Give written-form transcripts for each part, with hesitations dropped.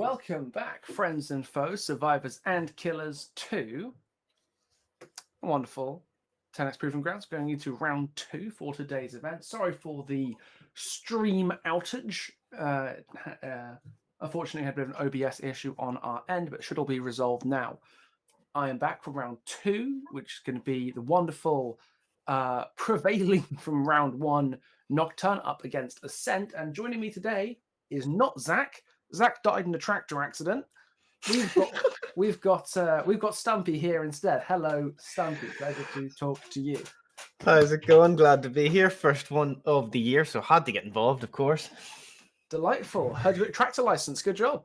Welcome back, friends and foes, survivors and killers, to wonderful Tenax Proving Grounds. Going into round 2 for today's event. Sorry for the stream outage. Unfortunately, had a bit of an OBS issue on our end, but it should all be resolved now. I am back from round 2, which is going to be the wonderful prevailing from round 1 Nocturne up against Ascent. And joining me today is not Zach. Zach died in a tractor accident. We've got Stumpy here instead. Hello, Stumpy. Pleasure to talk to you. How's it going? Glad to be here. First one of the year, so had to get involved, of course. Delightful. Heard you got a tractor license. Good job.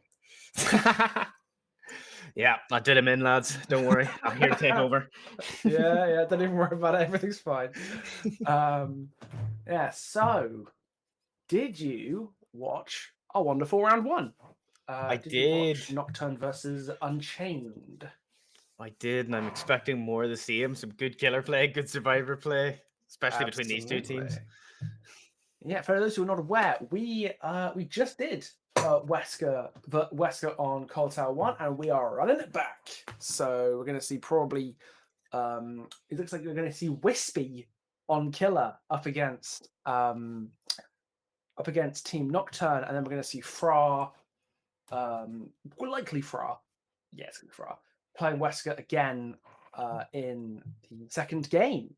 Yeah, I did him in, lads. Don't worry. I'm here to take over. Yeah. Don't even worry about it. Everything's fine. Yeah. So, did you watch a wonderful round 1? I You did. watch Nocturne versus Unchained? I did, and I'm expecting more of the same. Some good killer play, good survivor play, especially between these two teams. Yeah, for those who are not aware, we just did Wesker on Cold Tower 1, and we are running it back. So we're going to see probably, it looks like we're going to see Wispy on Killer up against Team Nocturne, and then we're going to see Fra, likely Fra, yes, Fra, playing Wesker again in the second game.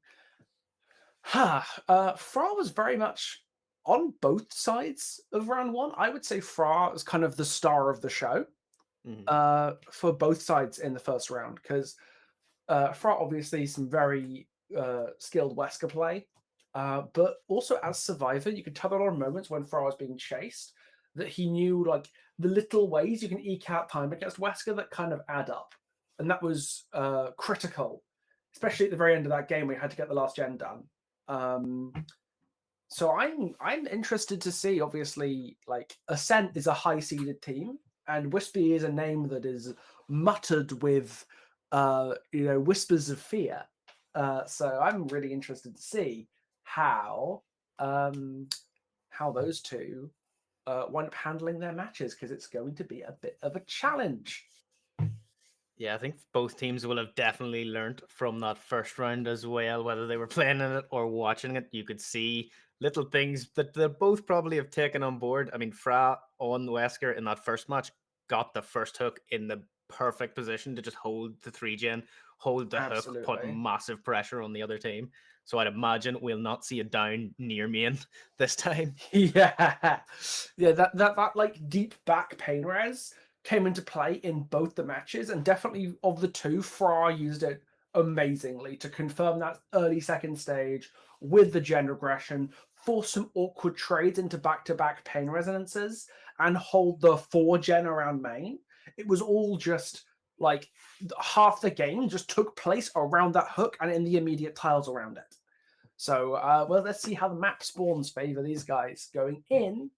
Fra was very much on both sides of round 1. I would say Fra is kind of the star of the show for both sides in the first round, because Fra obviously some very skilled Wesker play, but also as Survivor, you could tell there are moments when Fra was being chased that he knew like the little ways you can eke out time against Wesker that kind of add up, and that was critical, especially at the very end of that game. We had to get the last gen done. So I'm interested to see. Obviously, like Ascent is a high seeded team, and Wispy is a name that is muttered with, whispers of fear. So I'm really interested to see how those two wind up handling their matches, because it's going to be a bit of a challenge. Yeah, I think both teams will have definitely learned from that first round as well, whether they were playing in it or watching it. You could see little things that they both probably have taken on board. I mean, Fra on Wesker in that first match got the first hook in the perfect position to just hold the 3-gen, hold the Absolutely. hook, put massive pressure on the other team. So I'd imagine we'll not see a down near main this time. Yeah, that like deep back pain res came into play in both the matches, and definitely of the two, Fra used it amazingly to confirm that early second stage with the gen regression, force some awkward trades into back-to-back pain resonances, and hold the 4-gen around main. It was all just like half the game just took place around that hook and in the immediate tiles around it. So, well, let's see how the map spawns favor these guys going in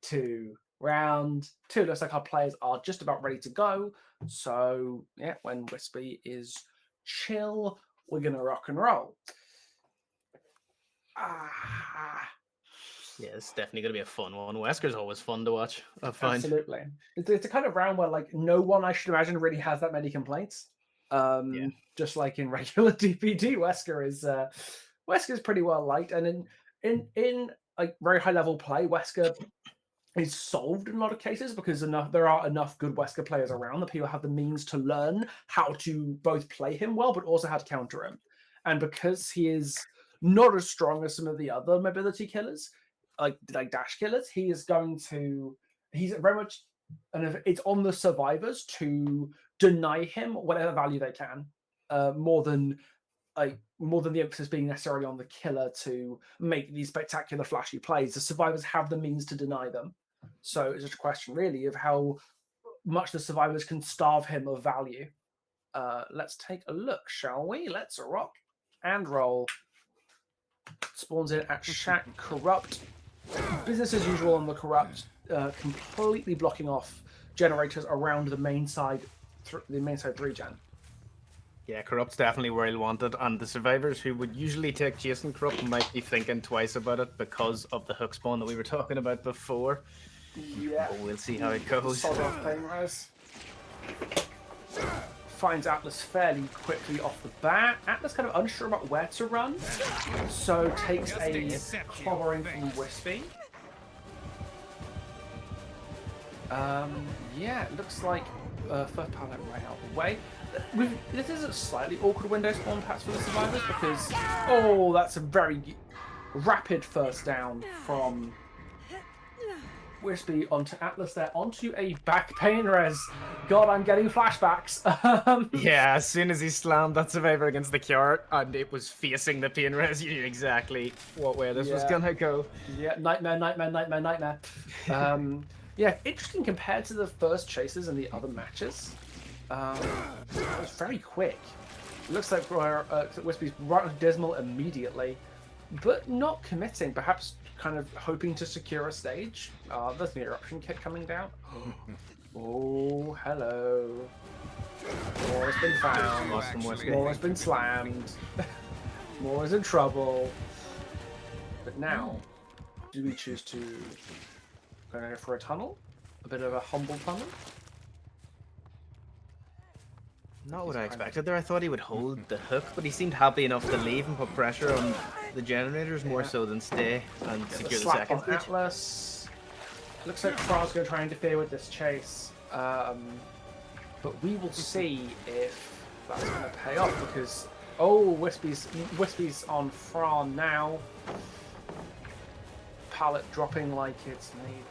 to round 2. Looks like our players are just about ready to go. So, yeah, when Wispy is chill, we're going to rock and roll. Yeah, it's definitely going to be a fun one. Wesker's always fun to watch, I find. Absolutely. It's a kind of round where, like, no one, I should imagine, really has that many complaints. Just like in regular DPD, Wesker's pretty well liked, and in like very high level play, Wesker is solved in a lot of cases because there are enough good Wesker players around that people have the means to learn how to both play him well, but also how to counter him. And because he is not as strong as some of the other mobility killers, like dash killers, he's very much, and it's on the survivors to deny him whatever value they can, more than the emphasis being necessarily on the killer to make these spectacular flashy plays. The survivors have the means to deny them. So it's just a question really of how much the survivors can starve him of value. Let's take a look, shall we? Let's rock and roll. Spawns in at Shack Corrupt. Business as usual on the Corrupt, completely blocking off generators around the main side 3-gen. Yeah, Corrupt's definitely where he'll want it, and the survivors who would usually take Jason Corrupt might be thinking twice about it because of the hook spawn that we were talking about before. Yeah. But we'll see how it goes. Sod off pain res. Finds Atlas fairly quickly off the bat. Atlas kind of unsure about where to run, so takes a clobbering from Wispy. Yeah, it looks like first pallet right out the way. This is a slightly awkward window spawn patch for the survivors because, oh, that's a very rapid first down from Wispy onto Atlas there, onto a back pain res. God, I'm getting flashbacks. Yeah, as soon as he slammed that survivor against the cure and it was facing the pain res, you knew exactly what way this was gonna go. Yeah, nightmare, nightmare, nightmare, nightmare. Yeah, interesting compared to the first chases and the other matches. It was very quick. It looks like Wispy's right on Dismal immediately, but not committing. Perhaps kind of hoping to secure a stage. There's an eruption kit coming down. Oh, hello. More has been found. More has been slammed. More is in trouble. But now, do we choose to go for a tunnel? A bit of a humble tunnel? Not what I expected there. I thought he would hold the hook, but he seemed happy enough to leave and put pressure on the generators more so than stay and secure the second stage. Atlas. Looks like Frog's going to try and interfere with this chase. But we will see if that's going to pay off because, oh, Wispy's on Fra now. Pallet dropping like it's made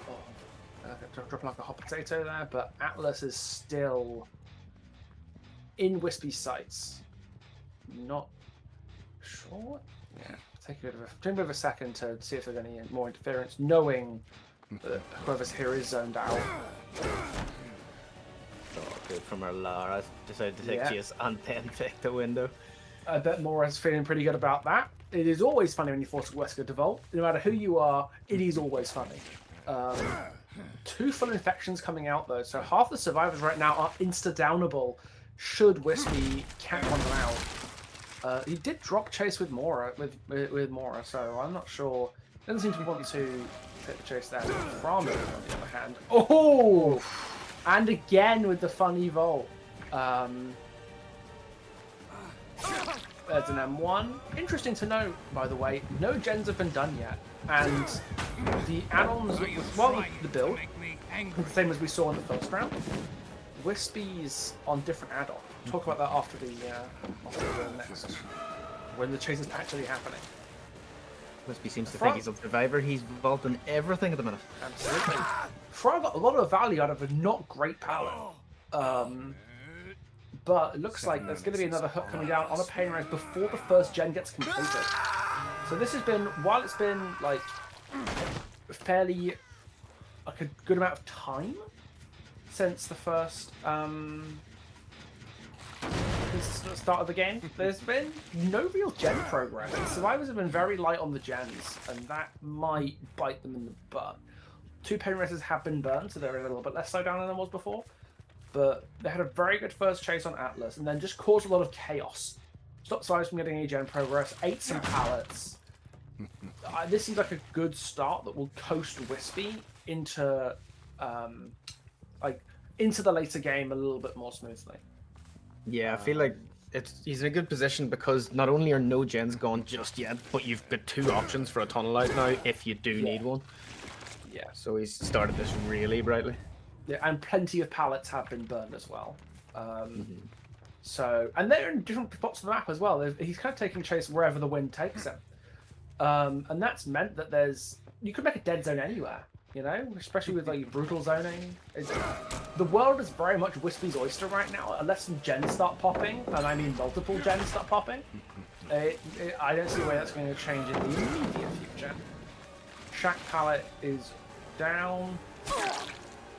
of, dropping like a hot potato there, but Atlas is still in Wispy's sights. Not sure. Yeah, take a bit of a second to see if there's any more interference, knowing that whoever's here is zoned out. Oh, good from her Lara. Decided to take chase and then pick the window. I bet Mora's feeling pretty good about that. It is always funny when you force Wesker to vault. No matter who you are, it is always funny. 2 full infections coming out though, so half the survivors right now are insta-downable should Wispy cat one them out. He did drop chase with Mora, with Mora, so I'm not sure. Doesn't seem to want to take the chase there. From it, on the other hand. Oh! And again with the funny vault. There's an M1. Interesting to know, by the way, no gens have been done yet. And the add-ons, well, the build, the same as we saw in the first round. Wispy's on different add-on. Talk about that after the next, when the chase is actually happening. Wispy seems to think he's a survivor. He's involved in everything at the minute. Absolutely. Frog got a lot of value out of a not great pallet. But it looks like there's going to be another hook coming down on a pain res before the first gen gets completed. So this has been, while it's been like fairly like a good amount of time since the first since the start of the game, there's been no real gen progress. The survivors have been very light on the gens, and that might bite them in the butt. 2 pain reses have been burned, so they're a little bit less slow down than there was before. But they had a very good first chase on Atlas, and then just caused a lot of chaos. Stopped survivors from getting any gen progress, ate some pallets. This seems like a good start that will coast Wispy into into the later game a little bit more smoothly. Yeah, I feel like he's in a good position because not only are no gens gone just yet, but you've got 2 options for a tunnel out now if you do need one. Yeah. So he's started this really brightly. Yeah, and plenty of pallets have been burned as well. So, and they're in different spots of the map as well. He's kind of taking chase wherever the wind takes him. And that's meant that you could make a dead zone anywhere, you know, especially with like brutal zoning. The world is very much Wispy's oyster right now, unless some gens start popping, and I mean multiple gens start popping. I don't see a way that's going to change in the immediate future. Shack pallet is down.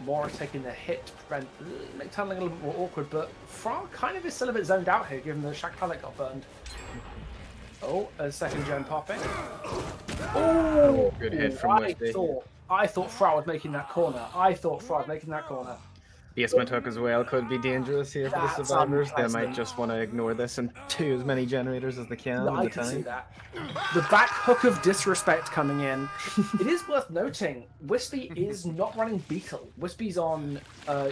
Mora taking the hit to prevent, make tunneling a little bit more awkward, but Fra kind of is still a bit zoned out here, given the Shack pallet got burned. Oh, a second gen popping. Oh, good hit from Wispy. I thought Fra was making that corner. basement hook as well could be dangerous here for the That's survivors. They might unpleasant. just want to ignore this and do as many generators as they can No, in I the can see time. that. The back hook of disrespect coming in. It is worth noting, Wispy is not running Beetle. Wispy's on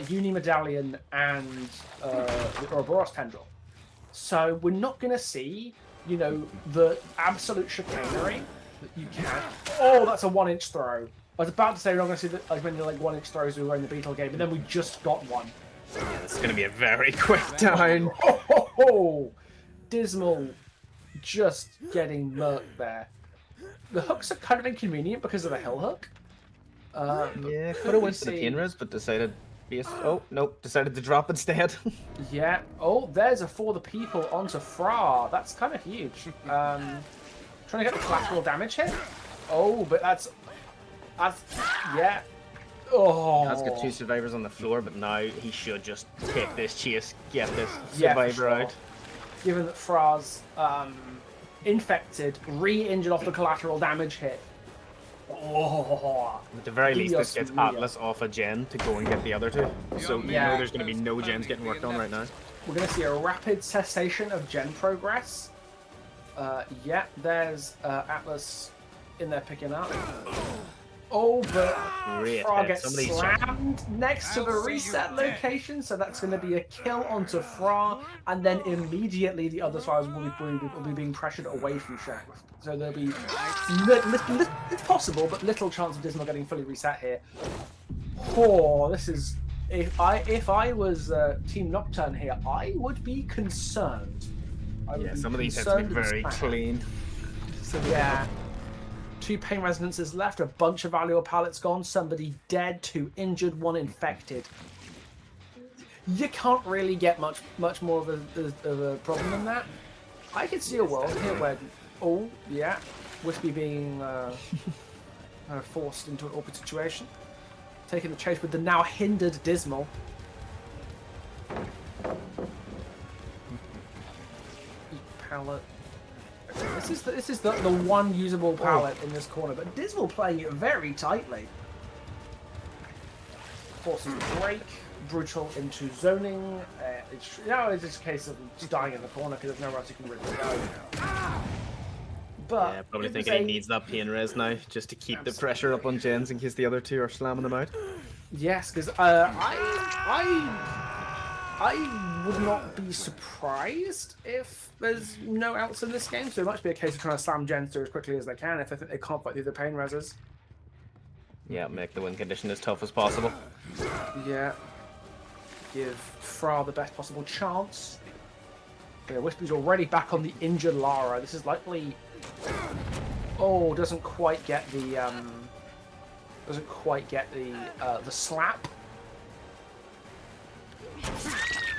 Uni Medallion and the Ouroboros Tendril. So we're not going to see, you know, the absolute chicanery that you can. Oh, that's a 1-inch throw. I was about to say we're not going to see as many like 1-inch throws we were in the Beetle game, but then we just got one. Yeah, this is going to be a very quick down. Oh, Dismal just getting murked there. The hooks are kind of inconvenient because of the hill hook. Yeah, could have went for the pain res, but decided... Oh, nope, decided to drop instead. Yeah. Oh, there's a For the People onto Fra. That's kind of huge. Trying to get the collateral damage hit. Oh, but that's yeah. Oh, Has got 2 survivors on the floor, but now he should just take this chase, get this Yeah, for survivor sure. out. Given that Fra's infected, re-injured off the collateral damage hit. Oh, At the very least, this Dios gets mío. Atlas off a gen to go and get the other 2. So you Yeah. know there's going to be no gens getting worked on right now. We're going to see a rapid cessation of gen progress. Yeah, there's Atlas in there picking up. Oh, but Great Fra hit. gets Somebody shot. slammed next to the reset location, so that's going to be a kill onto Fra, and then immediately the other survivors will be being pressured away from Shack. So there'll be, it's possible, but little chance of Dismal getting fully reset here. Oh, this is, if I was Team Nocturne here, I would be concerned. Yeah, some of these hits have been very clean. So yeah. 2 pain resonances left, a bunch of valuable pallets gone, somebody dead, 2 injured, 1 infected. You can't really get much more of a problem than that. I could see a world here where, oh yeah, Wispy being forced into an awkward situation, taking the chase with the now hindered Dismal. Pallet. This is the one usable pallet in this corner, but Dismal playing it very tightly. Forces a break, brutal into zoning. It's just a case of just dying in the corner because there's nowhere else you can really go. But Yeah, probably it was thinking he needs that pain res now just to keep the pressure up on gens in case the other 2 are slamming them out. Yes, because I would not be surprised if there's no outs in this game, so it might be a case of trying to slam gens through as quickly as they can if they think they can't fight through the pain reses. Yeah, make the win condition as tough as possible. Yeah. Give Fra the best possible chance. Yeah, Wispy's already back on the injured Lara. This is likely... Oh, doesn't quite get the slap.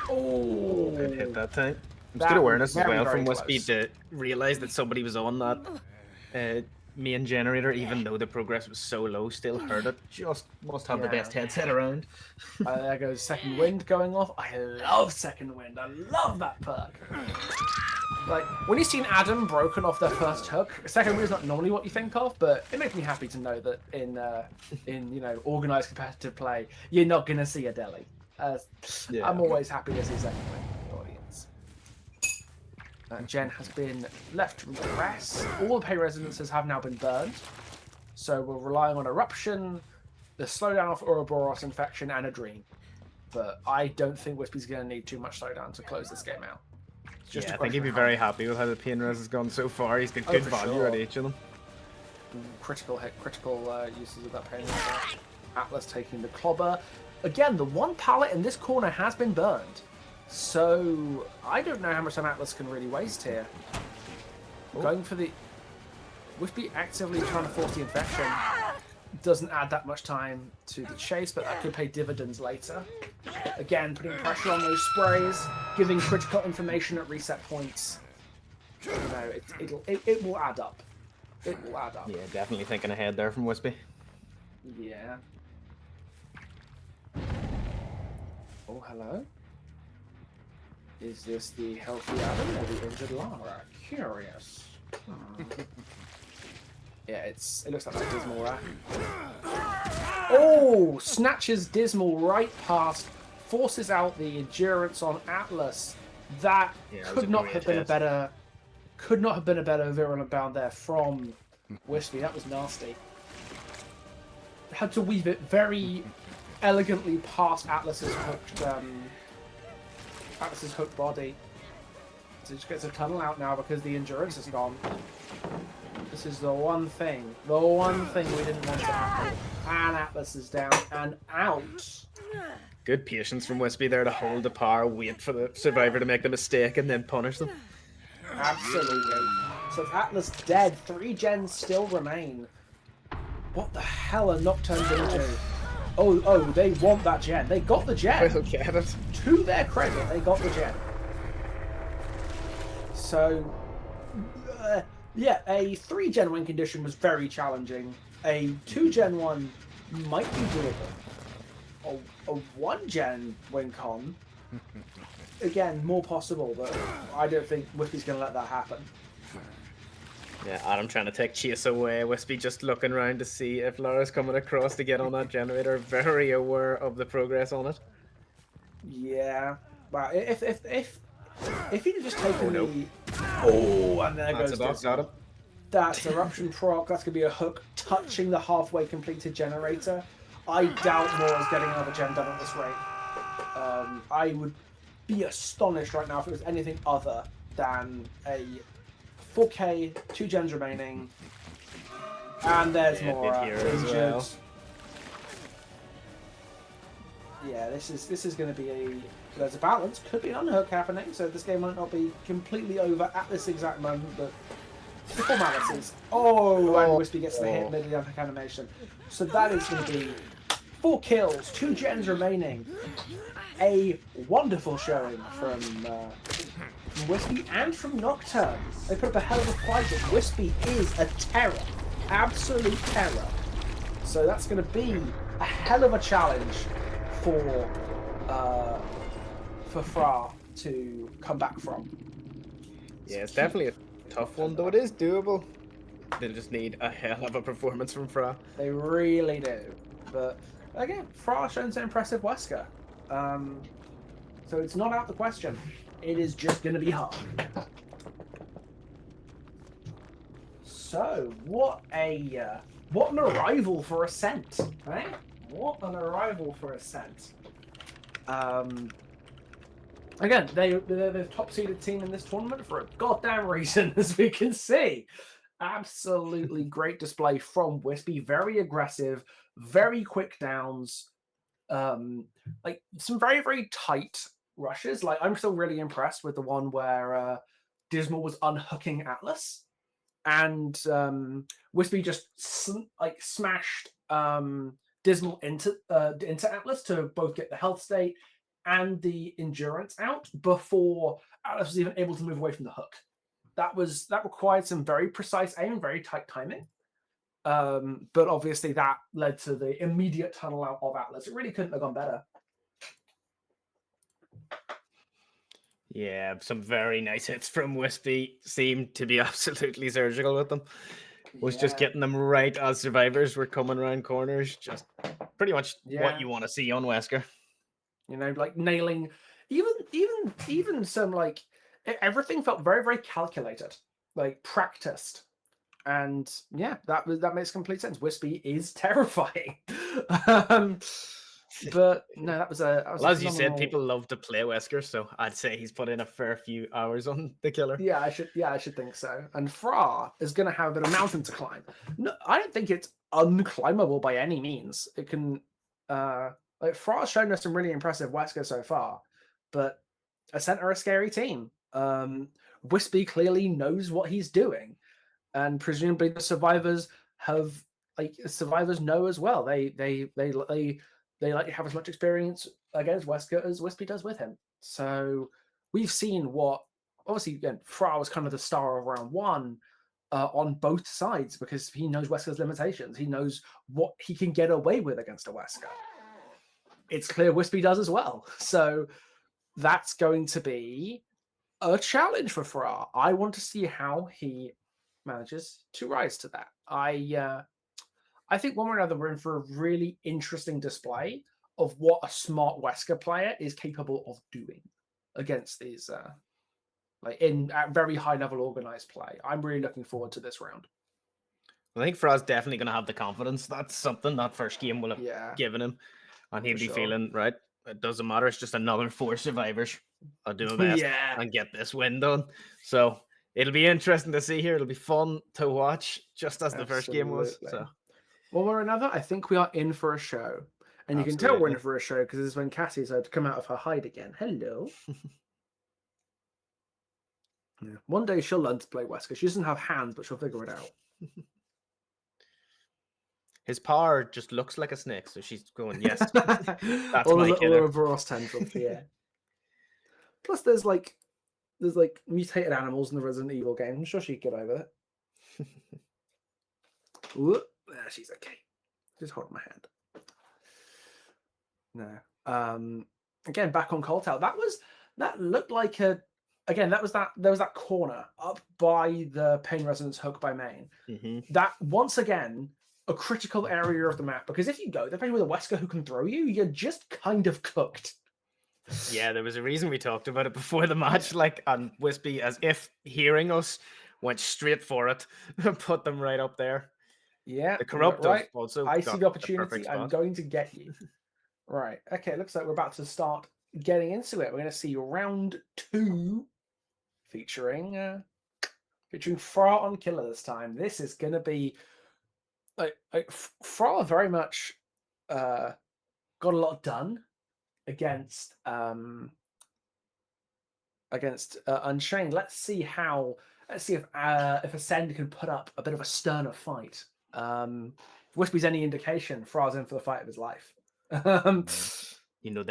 Oh, Good hit that time. It's That good was awareness as very, well very from Wispy close. to realise that somebody was on that main generator, even though the progress was so low, still heard it. Just must have the best headset around. There goes Second Wind going off. I love Second Wind. I love that perk. Like, when you've seen Adam broken off their first hook, Second Wind is not normally what you think of, but it makes me happy to know that in you know, organised competitive play, you're not going to see a deli. I'm always happy to see Second Wind in the audience. Jen has been left to regress. All the pay resonances have now been burned. So we're relying on Eruption, the slowdown of Ouroboros infection, and a Dream. But I don't think Wispy's going to need too much slowdown to close this game out. It's just Yeah, a I think he'd question be of very how happy with how the pain res has gone so far. He's got good for value sure. at each of them. critical hit, critical uses of that pain. Atlas taking the clobber. Again, the one pallet in this corner has been burned. So I don't know how much time Atlas can really waste here. Going for the... Wispy actively trying to force the infection. Doesn't add that much time to the chase, but that could pay dividends later. Again, putting pressure on those sprays, giving critical information at reset points. You know, it will add up. It will add up. Yeah, definitely thinking ahead there from Wispy. Yeah. Oh, hello. Is this the healthy Adam or the injured Lara? Curious. Yeah, it looks like that Dismal Rat. Oh, snatches Dismal right past forces out the endurance on Atlas. That Yeah, it was a could not great have been a hit. better virulent bound there from Wispy. That was nasty. Had to weave it very elegantly past Atlas's hooked body. So he just gets a tunnel out now because the endurance is gone. This is the one thing we didn't want to happen. And Atlas is down and out. Good patience from Wispy there to hold the power, wait for the survivor to make the mistake, and then punish them. Absolutely. So it's Atlas dead. 3 gens still remain. What the hell are Nocturnes into? Oh, they want that gen. They got the gen. We'll get it. To their credit, they got the gen. So, yeah, a 3 gen win condition was very challenging. A 2 gen one might be doable. A 1 gen win con, again, more possible, but I don't think Wispy's going to let that happen. Yeah, Adam trying to take Chase away. Wispy just looking around to see if Lara's coming across to get on that generator. Very aware of the progress on it. Yeah, but if he'd have just taken no. And there That's goes a doc, Disney. got him. That's eruption proc. That's gonna be a hook touching the halfway completed generator. I doubt Moore is getting another gen done at this rate. I would be astonished right now if it was anything other than a 4K, 2 gens remaining, and there's more injured. Well. Yeah, this is going to be there's a balance. Could be an unhook happening, so this game might not be completely over at this exact moment, but the formalities. And Wispy gets the hit mid of the unhook animation. So that is going to be 4 kills, 2 gens remaining. A wonderful showing from Wispy and from Nocturne. They put up a hell of a fight, but Wispy is a terror. Absolute terror. So that's going to be a hell of a challenge for Fra to come back from. Yeah, it's definitely a tough one, though it is doable. They just need a hell of a performance from Fra. They really do. But again, Fra shown some impressive Wesker. So it's not out the question. It is just going to be hard. So what an arrival for Ascent, right? What an arrival for Ascent. Again, they're the top-seeded team in this tournament for a goddamn reason, as we can see. Absolutely great display from Wispy. Very aggressive, very quick downs. Like some very, very tight rushes. Like I'm still really impressed with the one where Dismal was unhooking Atlas, and Wispy just smashed Dismal into Atlas to both get the health state and the endurance out before Atlas was even able to move away from the hook. That required some very precise aim, very tight timing. But obviously that led to the immediate tunnel out of Atlas. It really couldn't have gone better. Yeah, some very nice hits from Wispy. Seemed to be absolutely surgical with them. Was just getting them right as survivors were coming around corners. Just pretty much what you want to see on Wesker. You know, like nailing even some like everything felt very, very calculated, like practiced. And yeah, that makes complete sense. Wispy is terrifying. But no, that was as you said, people love to play Wesker, so I'd say he's put in a fair few hours on the killer. Yeah, I should think so. And Fra is going to have a bit of mountain to climb. No, I don't think it's unclimbable by any means. It can, like Fra's shown us some really impressive Wesker so far, but Ascent are a scary team. Wispy clearly knows what he's doing, and presumably the survivors know as well. They like to have as much experience against Wesker as Wispy does with him. So we've seen what, obviously, again, Fra was kind of the star of round one on both sides because he knows Wesker's limitations. He knows what he can get away with against a Wesker. It's clear Wispy does as well. So that's going to be a challenge for Fra. I want to see how he manages to rise to that. I think one way or another we're in for a really interesting display of what a smart Wesker player is capable of doing against these, like at very high level organized play. I'm really looking forward to this round. I think Fraz definitely going to have the confidence. That's something that first game will have given him, and he'll be feeling right. It doesn't matter. It's just another 4 survivors. I'll do my best and get this win done. So it'll be interesting to see here. It'll be fun to watch, just as the first game was. So. One way or another, I think we are in for a show. And you can tell we're in for a show because this is when Cassie's had to come out of her hide again. Hello. Yeah. One day she'll learn to play Wesker. She doesn't have hands, but she'll figure it out. His power just looks like a snake, so she's going, yes. That's all my killer. All Boros tendrils, yeah. Plus, there's mutated animals in the Resident Evil game. I'm sure she'd get over it. Whoop. She's okay. Just hold my hand. No. Again, back on Coltail. That looked like there was that corner up by the Pain Resonance hook by Main. Mm-hmm. That once again a critical area of the map, because if you go, depending with a Wesker who can throw you, you're just kind of cooked. Yeah, there was a reason we talked about it before the match, and Wispy, as if hearing us, went straight for it and put them right up there. Yeah, the corrupt right. Also I see the opportunity. I'm going to get you. Right. Okay. Looks like we're about to start getting into it. We're going to see round 2 featuring Fra on Killer this time. This is going to be Fra very much got a lot done against Unchained. Let's see if Ascend can put up a bit of a sterner fight. If Wispy's any indication, Fra's in for the fight of his life. They'll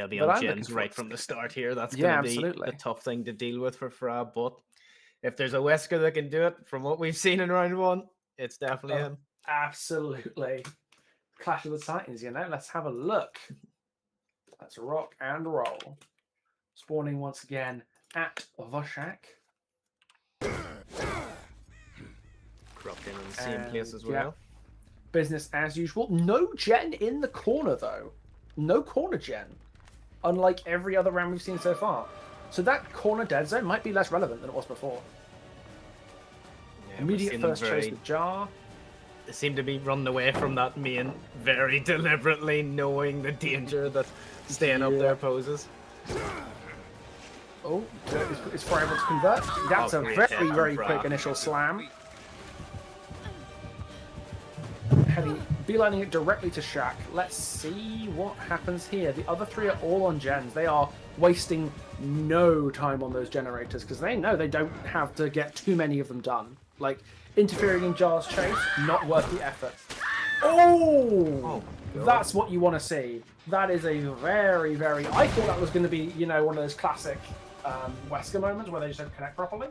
be on gens right from the start here. That's going to be a tough thing to deal with for Fra. But if there's a Wesker that can do it, from what we've seen in round 1, it's definitely him. Absolutely. Clash of the Titans, Let's have a look. Let's rock and roll. Spawning once again at Voshak. Cropped in the same place as well. Yeah. Business as usual. No gen in the corner, though. No corner gen. Unlike every other round we've seen so far. So that corner dead zone might be less relevant than it was before. Yeah, immediate first chase with Jar. They seem to be running away from that main very deliberately, knowing the danger that staying up there poses. Oh, is Fra able to convert? That's a very, very quick initial slam. Beelining it directly to Shaq. Let's see what happens here. The other 3 are all on gens. They are wasting no time on those generators because they know they don't have to get too many of them done. Interfering in Jar's chase, not worth the effort. Oh, that's what you want to see. That is a very, very... I thought that was going to be, one of those classic Wesker moments where they just don't connect properly.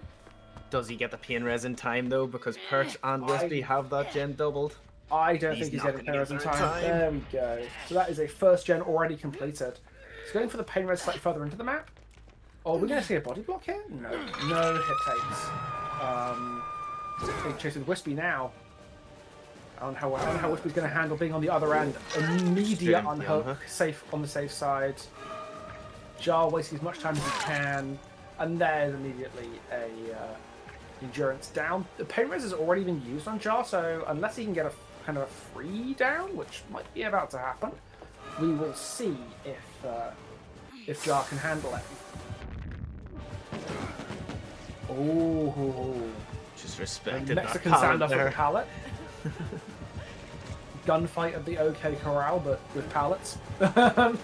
Does he get the pain res in time, though? Because Perch and Wispy have that gen doubled. I don't think he's getting pain res in time. There we go. So that is a first gen already completed. He's going for the pain res slightly further into the map. Oh, we're going to see a body block here? No. No hit takes. Big chase with Wispy now. I don't know how Wispy's going to handle being on the other end. Immediate unhook, safe on the safe side. Jar wasting as much time as he can, and there's immediately a endurance down. The pain res has already been used on Jar, so unless he can get a kind of a free down, which might be about to happen, we will see if Jar can handle it. Oh. Just respected Mexican that standoff there. with pallet. Gunfight at the OK Corral, but with pallets. Yeah,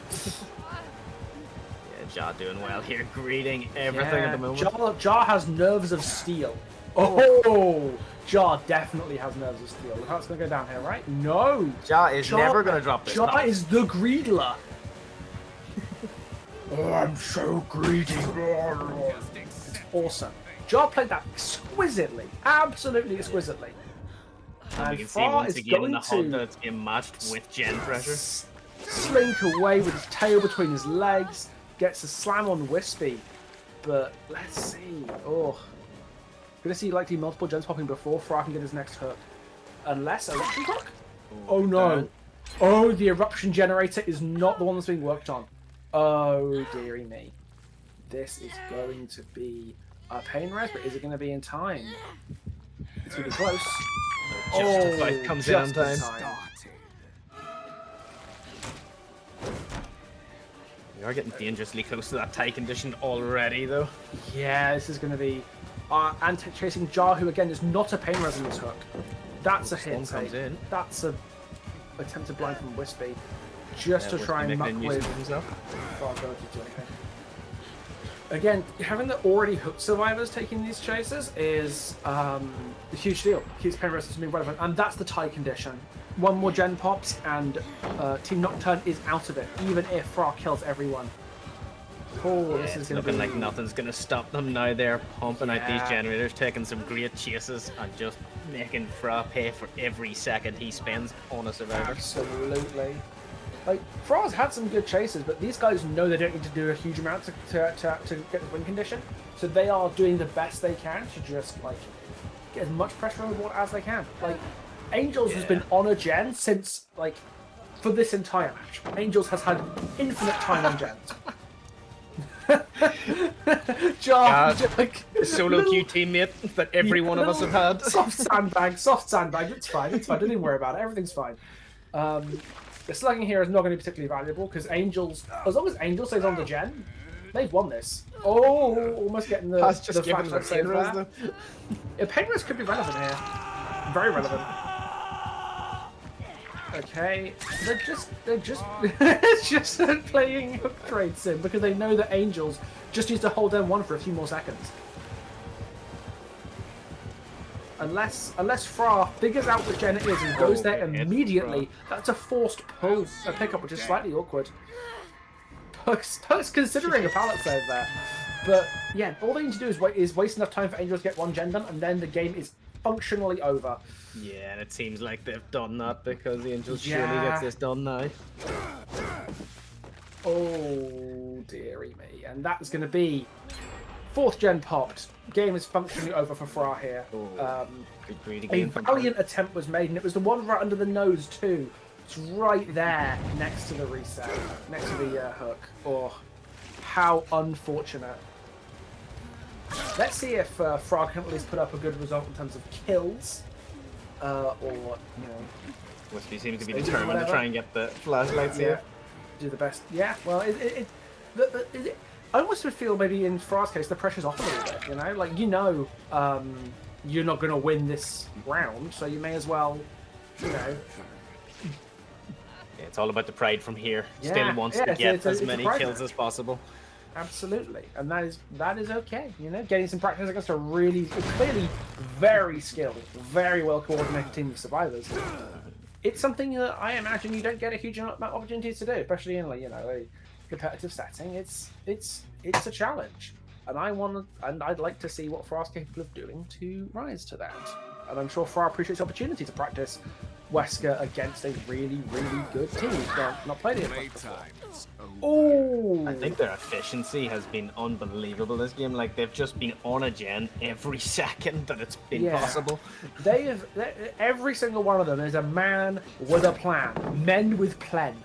Jar doing well here, greeting everything at the moment. Jar has nerves of steel. Oh, Jar definitely has nerves of steel. Look how it's going to go down here, right? No. Jar is never going to drop this. Jar is the Greedler. Oh, I'm so greedy. It's awesome. Jar played that exquisitely, absolutely exquisitely. And we can see once again in the HUD that it's being matched with gen pressure. Slink away with his tail between his legs, gets a slam on Wispy, but let's see. Oh, gonna see likely multiple gens popping before Fra can get his next hook, unless electric hook. Oh no! Oh, the eruption generator is not the one that's being worked on. Oh, dearie me. This is going to be a pain res, but is it going to be in time? It's going to be close. Just about comes in on time. We are getting dangerously close to that tie condition already, though. Yeah, this is going to be anti-chasing Jar, who again is not a pain resonance hook. That's a hit. Comes in. That's a attempted blind from Wispy, just to try and muck with himself. Again, having the already hooked survivors taking these chases is a huge deal. Keeps pain resonance being relevant, and that's the tie condition. One more gen pops, and Team Nocturne is out of it, even if Fra kills everyone. Oh, this is looking like nothing's going to stop them now. They're pumping out these generators, taking some great chases, and just making Fra pay for every second he spends on a survivor. Absolutely. Like, Fra's had some good chases, but these guys know they don't need to do a huge amount to get the win condition, so they are doing the best they can to just, like, get as much pressure on the board as they can. Like, Angels has been on a gen since, like, for this entire match. Angels has had infinite time on gens. Like, solo queue teammate that every one of us have had. Soft sandbag. It's fine. Don't even worry about it. Everything's fine. The slugging here is not going to be particularly valuable because Angels, as long as Angel stays on the gen, they've won this. Oh, almost getting the flashback save there. Yeah, pain res could be relevant here. Very relevant. Okay, they're just it's just playing hook trade sim because they know that Angels just needs to hold down one for a few more seconds. Unless Fra figures out which gen it is and goes there immediately, that's a forced pull, a pickup, which is slightly awkward. Perks considering a pallet save there. But yeah, all they need to do is waste enough time for Angels to get one gen done, and then the game is functionally over. Yeah, and it seems like they've done that because the Angels surely gets this done now. Oh, dearie me. And that's going to be 4th gen popped. Game is functionally over for Fra here. A valiant attempt was made, and it was the one right under the nose too. It's right there next to the reset, next to the hook. Oh, how unfortunate. Let's see if Fra can at least put up a good result in terms of kills. Or, you know... Wispy seems to be determined to try and get the flashlights here. Do the best. Yeah, well, I almost feel maybe in Fra's case the pressure's off a little bit, you know? Like, you're not going to win this round, so you may as well, you know... Yeah, it's all about the pride from here. Still wants to get as many kills as possible. Absolutely, and that is okay. You know, getting some practice against a really, clearly very skilled, very well coordinated team of survivors. It's something that I imagine you don't get a huge amount of opportunities to do, especially in, like, you know, a competitive setting. It's a challenge, and I'd like to see what Fra's capable of doing to rise to that. And I'm sure Fra appreciates the opportunity to practice Wesker against a really, really good team who's not played it before. Oh! I think their efficiency has been unbelievable this game. Like, they've just been on a gen every second that it's been possible. Every single one of them is a man with a plan. Men with plan.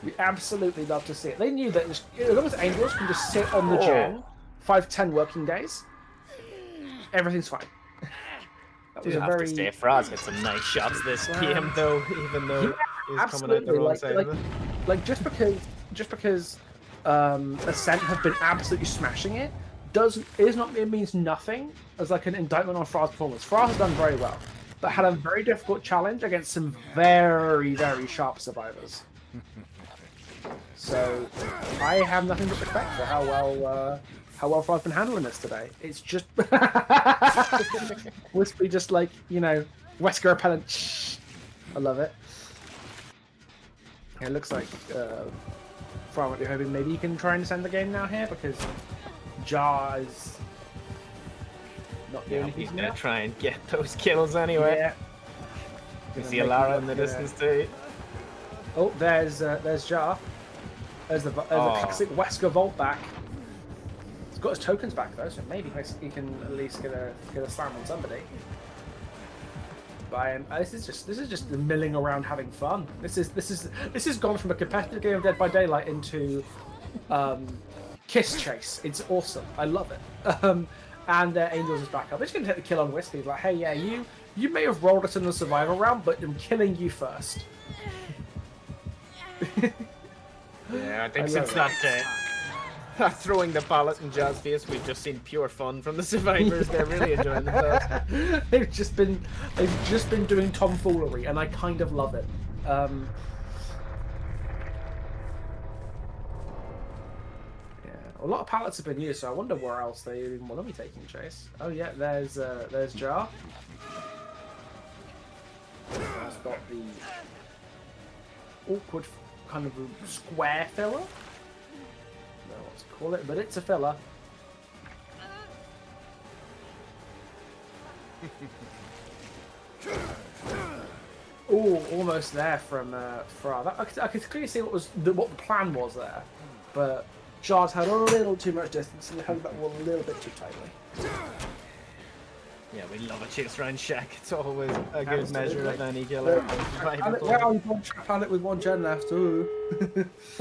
We absolutely love to see it. They knew that as long as Angels can just sit on the gen 5 to 10 working days, everything's fine. That was to say, Fra's hit some nice shots this game, though, even though he's coming out the wrong side of it. Like, just because Ascent have been absolutely smashing it, it means nothing as like an indictment on Fra's performance. Fra has done very well, but had a very difficult challenge against some very, very sharp survivors. So I have nothing but respect for how well Fra's been handling this today. It's just Wispy, just like, you know, Wesker repellent. Shh. I love it. It looks like Fra might be hoping maybe he can try and send the game now here because Jar is not doing anything. He's gonna try and get those kills anyway. Yeah. We see Alara in the distance too. Oh, there's Jar. There's the classic Wesker vault back. He's got his tokens back though, so maybe he can at least get a slam on somebody. This is just milling around having fun. This has gone from a competitive game of Dead by Daylight into kiss chase. It's awesome. I love it. And Angels is back up. It's going to take the kill on Whiskey. Like, hey, yeah, you may have rolled us in the survival round, but I'm killing you first. Yeah, I think since that throwing the pallet in Jazz face, we've just seen pure fun from the survivors. They're really enjoying themselves. They've just been doing tomfoolery, and I kind of love it. Yeah, a lot of pallets have been used, so I wonder where else they even want to be taking chase. Oh yeah, there's Jar. That's got the awkward kind of square filler. I don't know what to call it, but it's a filler. Oh, almost there from Fra. I could clearly see what the plan was there, but Jar's had a little too much distance and held that one a little bit too tightly. Yeah, we love a chase round Shack. It's always a good measure of any killer. Well, you've got a pallet with one gen left. Ooh.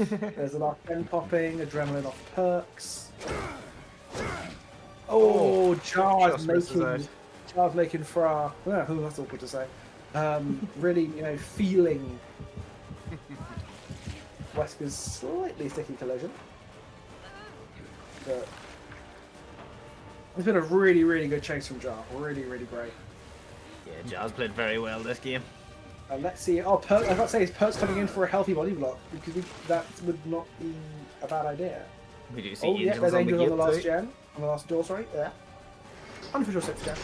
There's a lot of gen popping, adrenaline off perks. Oh, Jar's making Fra. Yeah, that's awkward to say. Really, feeling Wesker's slightly sticky collision. But it's been a really, really good chase from Jar. Really, really great. Yeah, Jar's played very well this game. Let's see. Oh, I was about to say, is Perk's coming in for a healthy body block? Because that would not be a bad idea. We do see Angels there's Angels on the last gen. On the last door, sorry. Yeah. Unofficial 6th gen.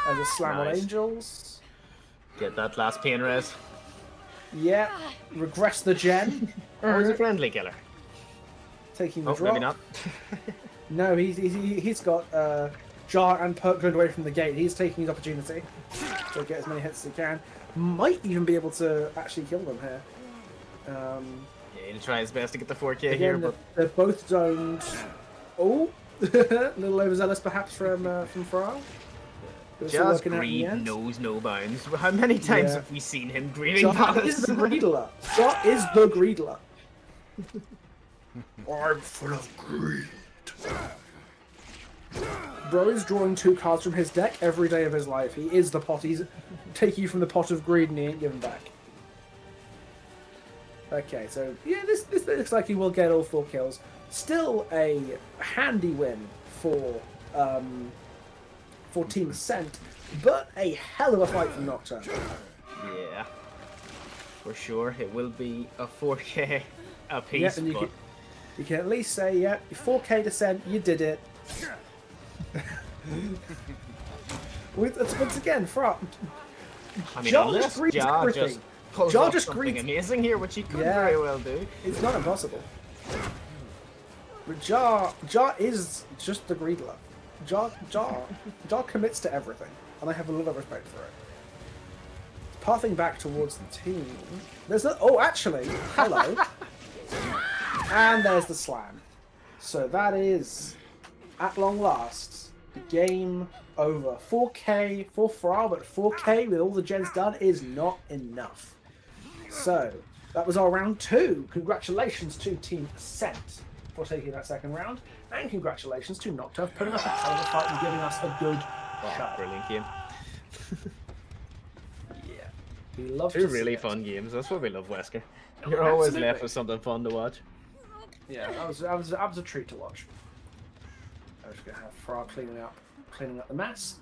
There's a slam on Angels. Get that last pain res. Yeah. Regress the gen. Or is a friendly killer? Taking the drop. Maybe not. No, he's got Jar and Perk going away from the gate. He's taking his opportunity to get as many hits as he can. Might even be able to actually kill them here. Yeah, he'll try his best to get the 4K again, here, but they're both zoned. Oh, a little overzealous perhaps from Fra. Jar's greed knows no bounds. How many times have we seen him greeding Jar is the greedler. Jar is the greedler. I'm full of greed. Bro is drawing 2 cards from his deck every day of his life. He is the pot. He's taking you from the pot of greed and he ain't giving back. Okay, so yeah, this looks like he will get all 4 kills. Still a handy win for Team Ascent, but a hell of a fight from Nocturne. Yeah, for sure. It will be a 4K a piece. Yeah, and you can at least say, yeah, 4K Descent, you did it. Once again, Fra. I mean, Jar just greets everything. Jar just greets amazing here, which he could very well do. It's not impossible. But Jar is just the greedler. Jar commits to everything, and I have a lot of respect for it. Pathing back towards the team. There's no. Oh, actually, hello. And there's the slam. So that is, at long last, the game over. 4K for Fra, but 4K with all the gens done is not enough. So that was our round 2. Congratulations to Team Ascent for taking that second round, and congratulations to Nocturne for putting up a hell of a fight and giving us a good shot. Brilliant game. Yeah, we love 2 really fun games. That's what we love, Wesker. You're always left with something fun to watch. Yeah, that was a treat to watch. I was gonna have Fra cleaning up the mess.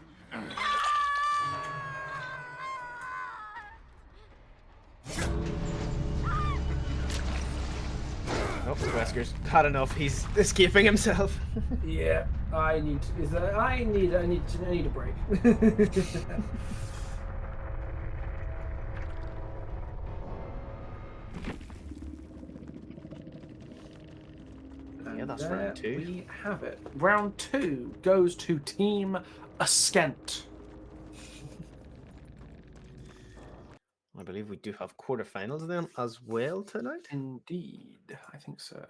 Oh, Wesker's had enough. He's escaping himself. Yeah, I need a break. Yeah, that's round 2. We have it. Round 2 goes to Team Ascent. I believe we do have quarterfinals then as well tonight. Indeed, I think so.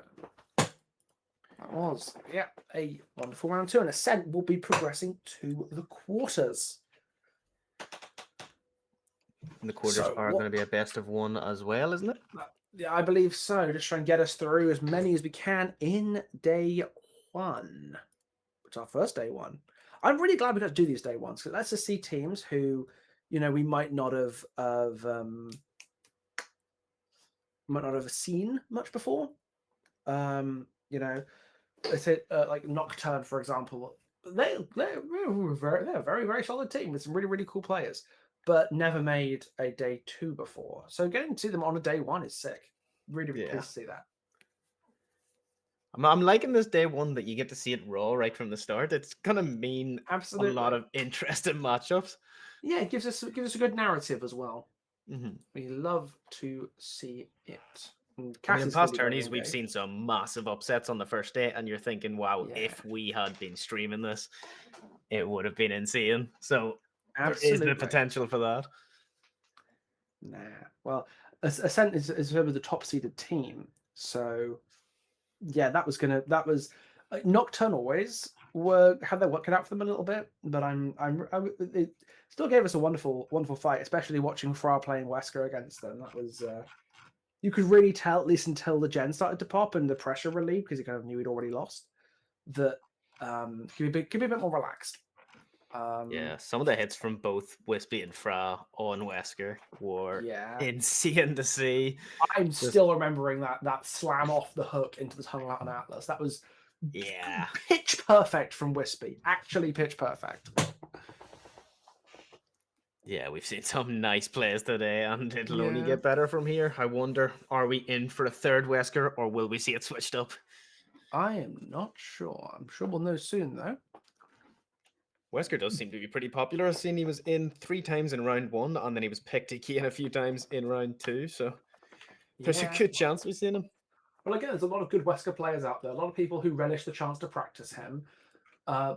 That was, a wonderful round 2, and Ascent will be progressing to the quarters. And the quarters are going to be a best of 1 as well, isn't it? Yeah, I believe so. Just try and get us through as many as we can in day 1, which is our first day 1. I'm really glad we got to do these day 1s, because let's just see teams who, we might not have seen much before. Let's say like Nocturne, for example. They're a very, very solid team with some really, really cool players, but never made a day 2 before. So getting to see them on a day 1 is sick. Really, really pleased to see that. I'm liking this day 1 that you get to see it raw right from the start. It's gonna mean Absolutely a lot of interesting matchups. Yeah, it gives us a good narrative as well. Mm-hmm. We love to see it. In past tourneys, we've seen some massive upsets on the first day, and you're thinking, wow, if we had been streaming this, it would have been insane. So there is the potential for that. Nah. Well, Ascent is the top seeded team. So yeah, that was Nocturne always had their work cut out for them a little bit, but it still gave us a wonderful fight, especially watching Fra playing Wesker against them. That was you could really tell, at least until the gen started to pop and the pressure relieved, because he kind of knew he'd already lost, that could be a bit more relaxed. Some of the hits from both Wispy and Fra on Wesker were insane to see. I'm still remembering that slam off the hook into the tunnel out on Atlas. That was pitch perfect from Wispy. Actually pitch perfect. Yeah, we've seen some nice plays today, and it'll only get better from here. I wonder, are we in for a third Wesker, or will we see it switched up? I am not sure. I'm sure we'll know soon, though. Wesker does seem to be pretty popular. I've seen he was in 3 times in round 1, and then he was picked again a few times in round 2, so there's a good chance we've seen him. Well, again, there's a lot of good Wesker players out there. A lot of people who relish the chance to practice him.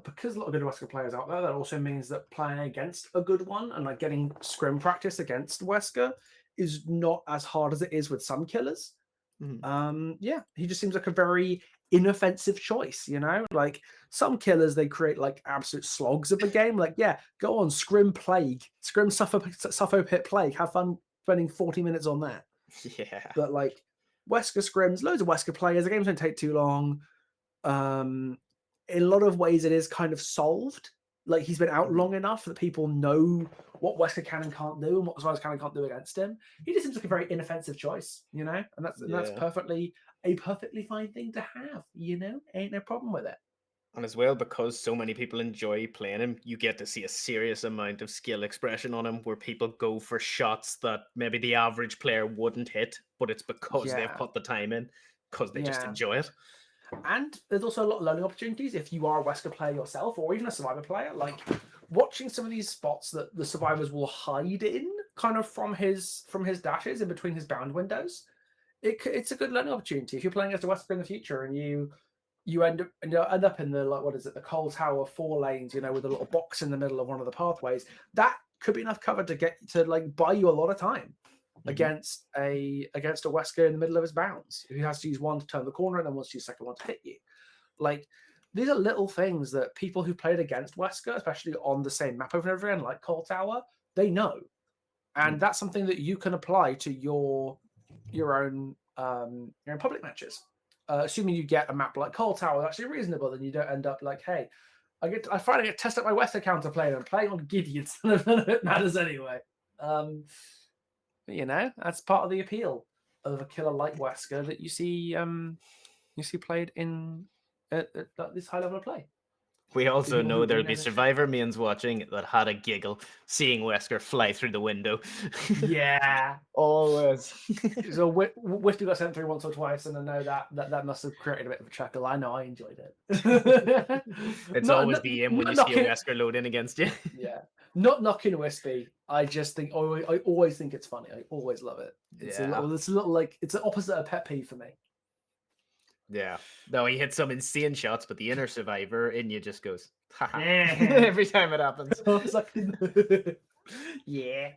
Because a lot of good Wesker players out there, that also means that playing against a good one and like getting scrim practice against Wesker is not as hard as it is with some killers. He just seems like a very inoffensive choice, like some killers, they create like absolute slogs of a game. Like, go on, scrim plague, scrim suffer pit plague, have fun spending 40 minutes on that. But like Wesker scrims, loads of Wesker players, the games don't take too long. In a lot of ways, it is kind of solved. Like, he's been out long enough that people know what Wesker can and can't do and what Survivors can and can't do against him. He just seems like a very inoffensive choice, and that's a perfectly fine thing to have, ain't no problem with it. And as well, because so many people enjoy playing him, you get to see a serious amount of skill expression on him, where people go for shots that maybe the average player wouldn't hit, but it's because they've put the time in, because they just enjoy it. And there's also a lot of learning opportunities if you are a Wesker player yourself, or even a Survivor player. Like, watching some of these spots that the Survivors will hide in, kind of from his dashes in between his bound windows, it's a good learning opportunity. If you're playing as a Wesker in the future and you end up in the, like, what is it, the Coal Tower 4 lanes, with a little box in the middle of one of the pathways, that could be enough cover to like buy you a lot of time. Against a Wesker in the middle of his bounds, who has to use one to turn the corner and then wants to use the second one to hit you. Like, these are little things that people who played against Wesker, especially on the same map over and over again, like Coal Tower, they know, and that's something that you can apply to your own public matches. Assuming you get a map like Coal Tower that's actually reasonable, then you don't end up like, hey, I finally get to test out my Wesker counter play, and I'm playing on Gideons. None of it matters anyway. That's part of the appeal of a killer like Wesker that you see played in at this high level of play. We also know there'll be Survivor mains watching that had a giggle seeing Wesker fly through the window. Yeah, always. So Wispy got sent through once or twice, and I know that must have created a bit of a chuckle. I know I enjoyed it. It's always the aim when you see a Wesker load in against you. Yeah, not knocking Wispy. I just think I always think it's funny. I always love it. It's a little like, it's the opposite of pet peeve for me. Yeah. No, he hits some insane shots, but the inner Survivor in you just goes, haha. Every time it happens. Yeah.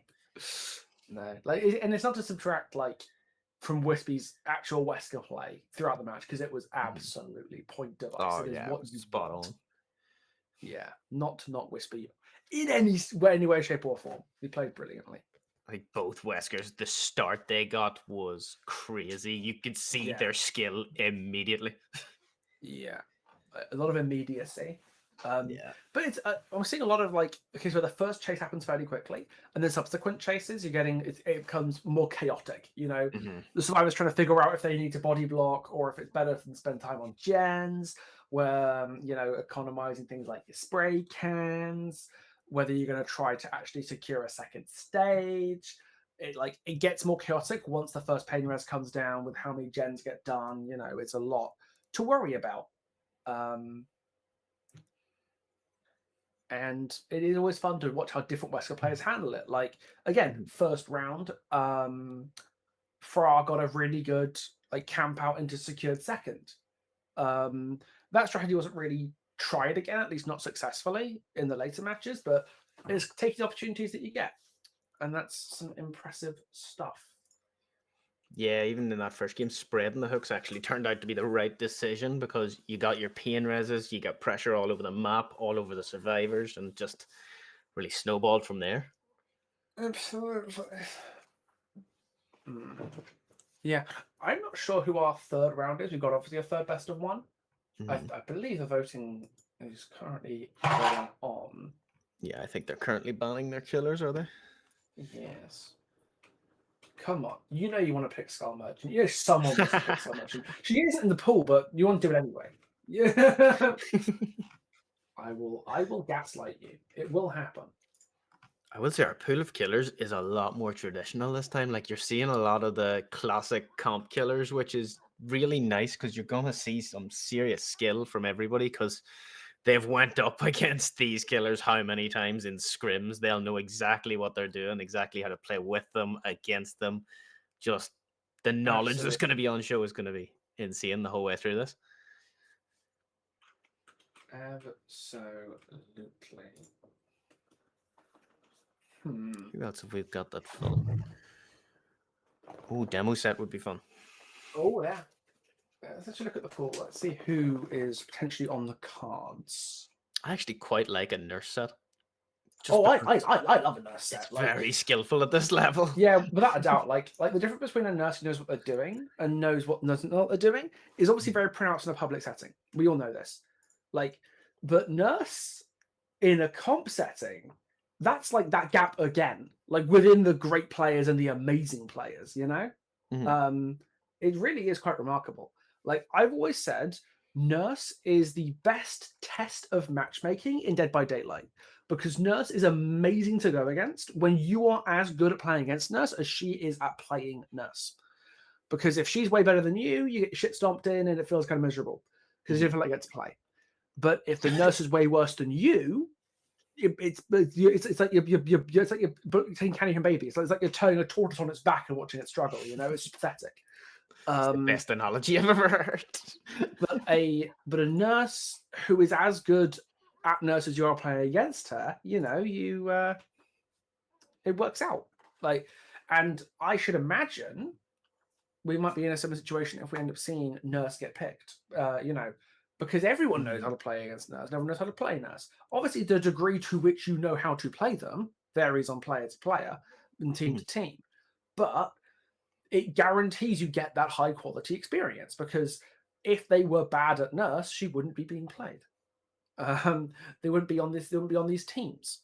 No. Like, and it's not to subtract, like, from Wispy's actual Wesker play throughout the match because it was absolutely point device. Oh It is yeah, it what was you spot want. on. Yeah, not Wispy in any way, shape, or form. He played brilliantly. Like both Weskers, the start they got was crazy. You could see Yeah. their skill immediately. Yeah, a lot of immediacy. Yeah. But it's I'm seeing a lot of like okay, so the first chase happens fairly quickly, and then subsequent chases you're getting it becomes more chaotic. You know, the survivors trying to figure out if they need to body block or if it's better for them to spend time on gens, where you know economizing things like your spray cans, whether you're going to try to actually secure a second stage. It gets more chaotic once the first pain res comes down with how many gens get done. You know, it's a lot to worry about. And it is always fun to watch how different Wesker players handle it. Like again, first round, Fra got a really good like camp out into secured second. That strategy wasn't really tried again, at least not successfully in the later matches, but it's taking the opportunities that you get, and that's some impressive stuff. Yeah, even in that first game, spreading the hooks actually turned out to be the right decision because you got your pain reses, you got pressure all over the map, all over the survivors, and just really snowballed from there. Absolutely. Yeah, I'm not sure who our third round is. We've got obviously a third best of one. I believe the voting is currently going on. Yeah, I think they're currently banning their killers, are they? Yes. Come on. You know you want to pick Skull Merchant. You know someone wants to pick Skull Merchant. She is in the pool, but you want to do it anyway. Yeah. I will gaslight you. It will happen. I will say our pool of killers is a lot more traditional this time. Like you're seeing a lot of the classic comp killers, which is really nice because you're gonna see some serious skill from everybody because they've went up against these killers how many times in scrims. They'll know exactly what they're doing, exactly how to play with them, against them. Just the knowledge that's going to be on show is going to be insane the whole way through this. Absolutely. Who else have we got that full? Oh, demo set would be fun. Oh, yeah. Let's actually look at the pool. Let's see who is potentially on the cards. I actually quite like a nurse set. I love a nurse set. It's very skillful at this level. Yeah, without a doubt. Like the difference between a nurse who knows what they're doing and knows what doesn't know what they're doing is obviously very pronounced in a public setting. We all know this. But nurse in a comp setting, that's like that gap again. Like within the great players and the amazing players, you know? It really is quite remarkable. Like I've always said, Nurse is the best test of matchmaking in Dead by Daylight because Nurse is amazing to go against when you are as good at playing against Nurse as she is at playing Nurse. Because if she's way better than you get shit stomped in and it feels kind of miserable because you don't feel like you get to play. But if the Nurse is way worse than you, it's like you're taking candy from baby. It's like you're turning a tortoise on its back and watching it struggle. You know, it's pathetic. It's the best analogy I've ever heard. but a nurse who is as good at nurse as you are playing against her, you know, it works out. And I should imagine we might be in a similar situation if we end up seeing nurse get picked. You know, because everyone knows how to play against nurse. No one knows how to play nurse. Obviously, the degree to which you know how to play them varies on player to player and team to team, but it guarantees you get that high quality experience because if they were bad at nurse, she wouldn't be being played. They wouldn't be on this. They wouldn't be on these teams.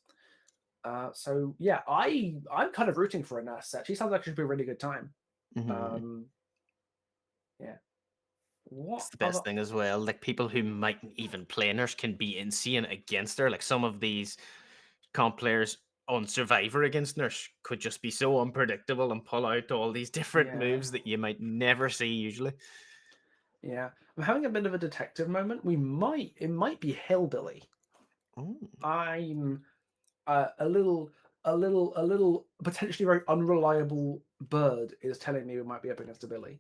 So yeah, I'm kind of rooting for a nurse set. She sounds like she should be a really good time. Yeah. It's the best thing as well. Like people who mightn't even play nurse can be insane against her. Like some of these comp players on Survivor against nurse could just be so unpredictable and pull out all these different moves that you might never see usually. Yeah, I'm having a bit of a detective moment. It might be Hillbilly. I'm a little potentially very unreliable bird is telling me we might be up against a Billy,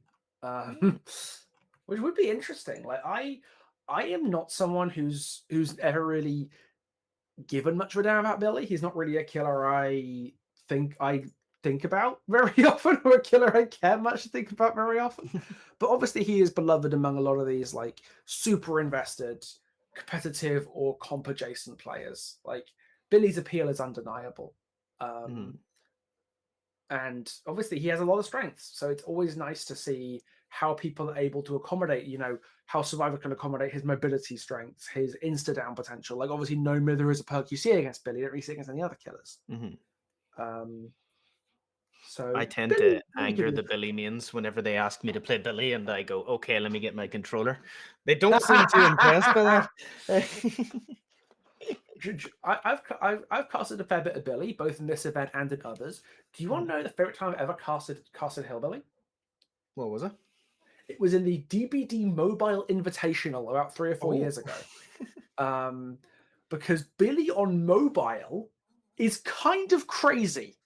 which would be interesting. Like I am not someone who's ever really given much of a damn about Billy. He's not really a killer I think I think about very often, or a killer I care much to think about very often. But obviously, he is beloved among a lot of these like super invested, competitive or comp adjacent players. Like Billy's appeal is undeniable. Mhm. And obviously he has a lot of strengths, so it's always nice to see how people are able to accommodate, how Survivor can accommodate his mobility strengths, his insta down potential. Like obviously no Mither is a perk you see against Billy, you don't really see against any other killers. Mhm. um I so tend to Billy could anger be the Billy mains whenever they ask me to play Billy, and I go, "Okay, let me get my controller." They don't seem too impressed by that. I've casted a fair bit of Billy, both in this event and in others. Do you want Mhm. to know the favorite time I've ever casted Hillbilly? What was it? It was in the DBD Mobile Invitational about 3 or 4 years Oh. ago. Because Billy on mobile is kind of crazy.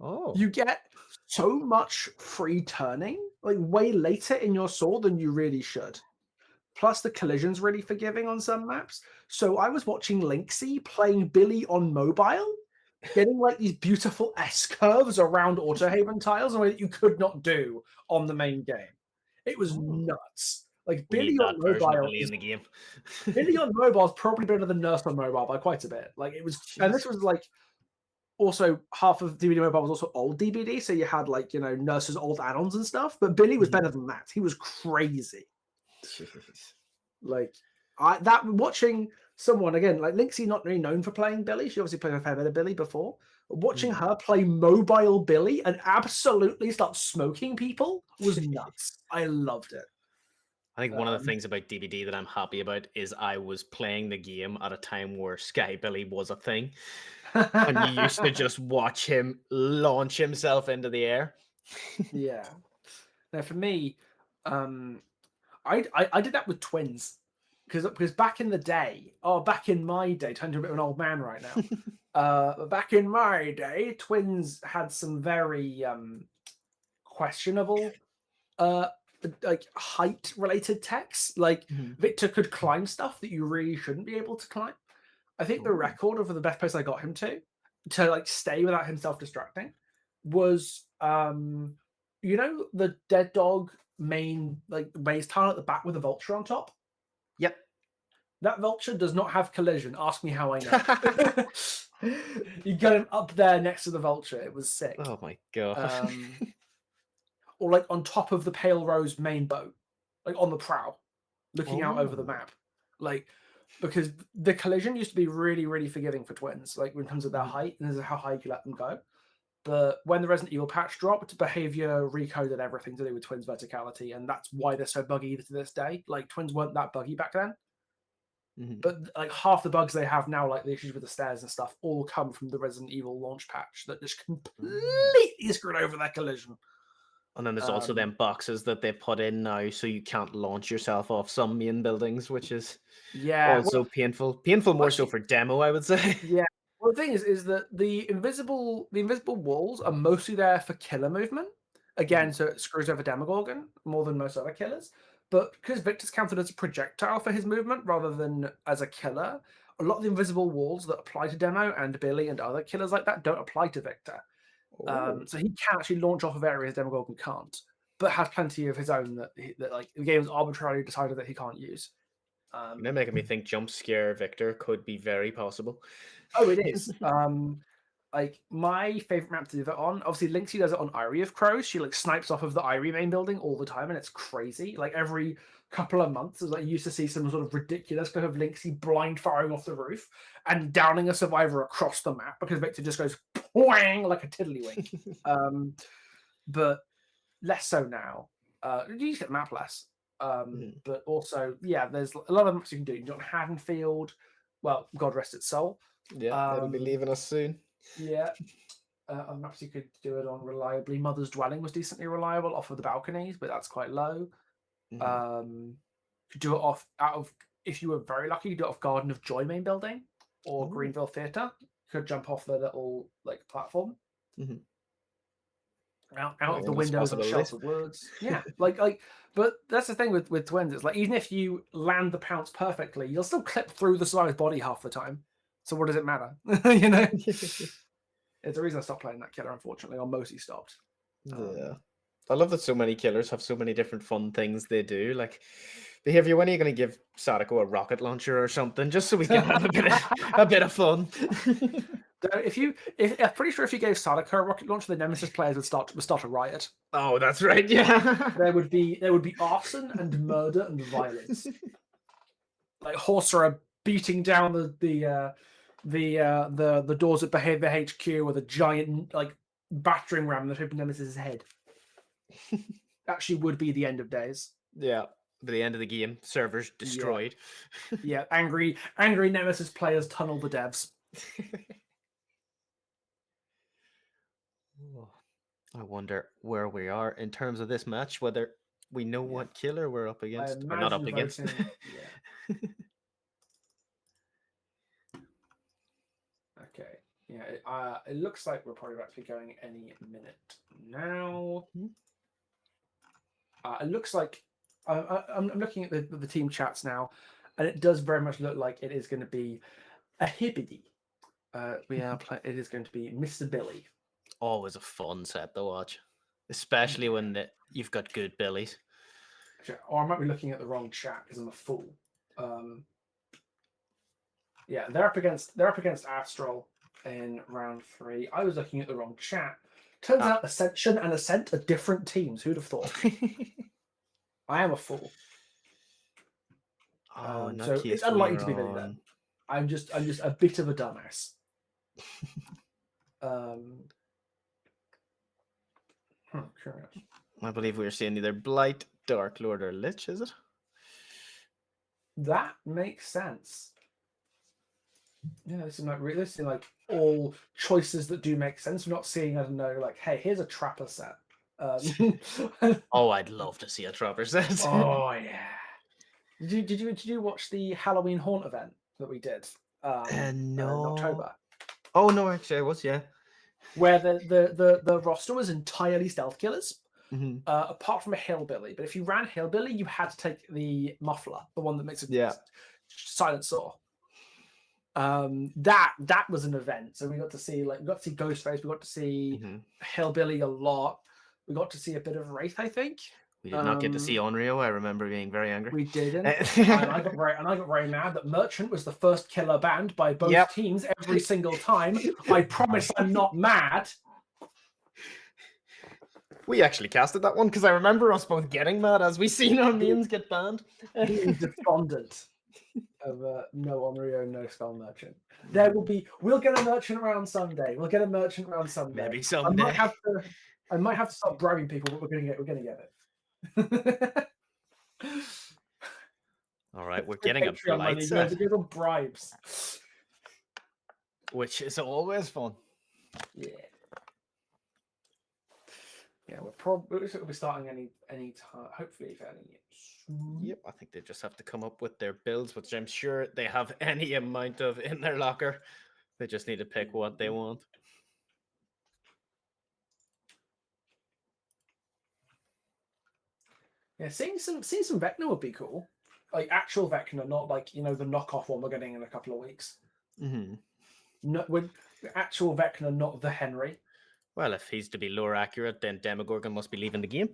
Oh. You get so much free turning, like way later in your sword than you really should. Plus, the collision's really forgiving on some maps. So I was watching Linksy playing Billy on mobile, getting like these beautiful S curves around Autohaven tiles in a way that you could not do on the main game. It was Oh. nuts. Like We Billy need on that version of mobile Billy in is the game. Billy on mobile is probably better than Nurse on mobile by quite a bit. Like it was, and this Jeez. was like also half of DBD mobile was also old DBD, so you had like Nurse's old add-ons and stuff. But Billy was Mhm. better than that. He was crazy. Jeez. Like that watching someone again like Linksy, not really known for playing Billy. She obviously played a fair bit of Billy before. But watching Mhm. her play mobile Billy and absolutely start smoking people was nuts. I loved it. I think one of the Um, things about DBD that I'm happy about is I was playing the game at a time where Sky Billy was a thing, and you used to just watch him launch himself into the air. yeah. Now for me, um, I did that with twins because back in the day, back in my day, turning to a bit of an old man right now. Back in my day, twins had some very questionable uh like height related techs. Like Mhm. Victor could climb stuff that you really shouldn't be able to climb. I think the Oh. record of the best place I got him to like stay without him self-destructing was the dead dog main like maze tile at the back with a vulture on top. Yep. That vulture does not have collision. Ask me how I know. You got him up there next to the vulture. It was sick. Oh my god. Um, or like on top of the Pale Rose main boat, like on the prow, looking out over the Oh. map. Like because the collision used to be really, really forgiving for twins, like in terms of their Mhm. height and how high you let them go. But when the Resident Evil patch dropped, behavior recoded everything to do with twins' verticality, and that's why they're so buggy to this day. Like twins weren't that buggy back then, Mhm. but like half the bugs they have now, like the issues with the stairs and stuff, all come from the Resident Evil launch patch that just Mm. completely screwed over their collision. And then there's also Um, them boxes that they put in now so you can't launch yourself off some main buildings, which is yeah, also painful. Painful more so actually, for demo, I would say. yeah. Well, the thing is that the invisible walls are mostly there for killer movement. Mhm. Again, so it screws over Demogorgon more than most other killers. But because Victor's counted as a projectile for his movement rather than as a killer, a lot of the invisible walls that apply to Demo and Billy and other killers like that don't apply to Victor. Oh. So he can actually launch off of areas Demogorgon can't, but has plenty of his own that like the game's arbitrarily decided that he can't use. You're now Um, making me think jump scare Victor could be very possible. Oh, it is. Like my favorite map to do that on. Obviously, Lynxie does it on Eyrie of Crows. She like snipes off of the Eyrie main building all the time, and it's crazy. Like every couple of months, like you used to see some sort of ridiculous clip of Lynxie blind firing off the roof and downing a survivor across the map because Victor just goes poing like a tiddlywink. Um, but less so now. You use the map less. Mhm. But also, yeah, there's a lot of maps you can do. You got Haddonfield. Well, God rest its soul. Yeah, it'll be Um, leaving us soon. yeah, on maps you could do it on reliably. Mother's Dwelling was decently reliable off of the balconies, but that's quite low. Mhm. Um, could do it off out of if you were very lucky, you do it off Garden of Joy main building or Oh. Greenville Theatre. Could jump off the little like platform Mhm. out Oh, of the endless windows on possibilities. Shelter Woods. Yeah, like. But that's the thing with twins. It's like even if you land the pounce perfectly, you'll still clip through the survivor's body half the time. So what does it matter? you know. It's the reason I stopped playing that killer, unfortunately, or mostly stopped. Yeah. I love that so many killers have so many different fun things they do. Like, Behavior, when are you going to give Sadako a rocket launcher or something, just so we can have a bit of fun? I'm pretty sure if you gave Sadako a rocket launcher, the Nemesis players would start a riot. Oh, that's right. Yeah. There would be arson and murder and violence. Like Horsera beating down the doors at Behavior HQ with a giant like battering ram that hit Nemesis's head. Actually, would be the end of days. Yeah. By the end of the game, servers destroyed. Yeah, angry Nemesis players tunnel the devs. I wonder where we are in terms of this match, whether we know what killer we're up against or not up against. Yeah. Okay. Yeah. It looks like we're probably about to be going any minute now. It looks like I'm looking at the team chats now, and it does very much look like it is going to be a hibbity. It is going to be Mr. Billy. Always a fun set to watch, especially when you've got good Billies. Or I might be looking at the wrong chat because I'm a fool. Yeah, they're up against Astral in round 3. I was looking at the wrong chat. Turns out Ascension and Ascent are different teams. Who'd have thought? I am a fool. So it's unlikely to be Billy then. I'm just a bit of a dumbass. Curious. I believe we're seeing either Blight, Dark Lord, or Lich, is it? That makes sense. Yeah, this is like all choices that do make sense. We're not seeing, I don't know, like, hey, here's a trapper set. Oh, I'd love to see a trapper set. Oh yeah. Did you watch the Halloween Haunt event that we did? No. In October. Oh no, actually I was, yeah. Where the roster was entirely stealth killers, apart from a hillbilly. But if you ran hillbilly, you had to take the muffler, the one that makes a silent saw. That was an event. So we got to see Ghostface, we got to see hillbilly a lot. We got to see a bit of Wraith, I think. We did not get to see Onryo. I remember being very angry. We didn't. and I got very mad that Merchant was the first killer banned by both teams every single time. I promise I'm not mad. We actually casted that one because I remember us both getting mad as we seen our mains get banned. Being despondent of no Onryo, no Skull Merchant. We'll get a Merchant around Sunday. Maybe someday. I might have to start bribing people, but we're gonna get it. All right, we're getting a Blight set. Little bribes, which is always fun. Yeah, we'll be starting any time. Hopefully, fairly soon. Yep, I think they just have to come up with their builds, which I'm sure they have any amount of in their locker. They just need to pick what they want. Yeah, seeing some Vecna would be cool. Like actual Vecna, not like the knockoff one we're getting in a couple of weeks. With actual Vecna, not the Henry. Well, if he's to be lore accurate, then Demogorgon must be leaving the game.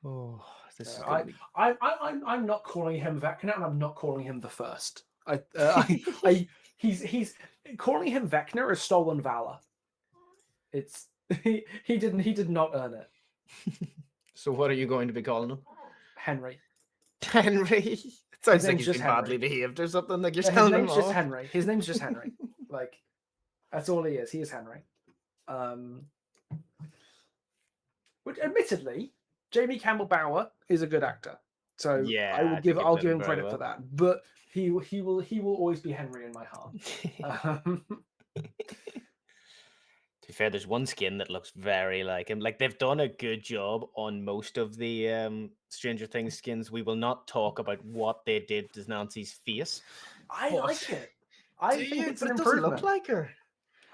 Oh, this is I'm not calling him Vecna, and I'm not calling him the first. He's calling him Vecna is stolen valor. It's he did not earn it. So what are you going to be calling him? Henry. It sounds like he's been badly behaved or something. Like you're telling him just Henry. His name's just Henry. Like that's all he is. He is Henry. Which admittedly, Jamie Campbell Bower is a good actor. So yeah, I'll give him credit for that. But he will always be Henry in my heart. To be fair, there's one skin that looks very like him. Like they've done a good job on most of the Stranger Things skins. We will not talk about what they did to Nancy's face. I like it. I think it's an improvement. It doesn't look like her.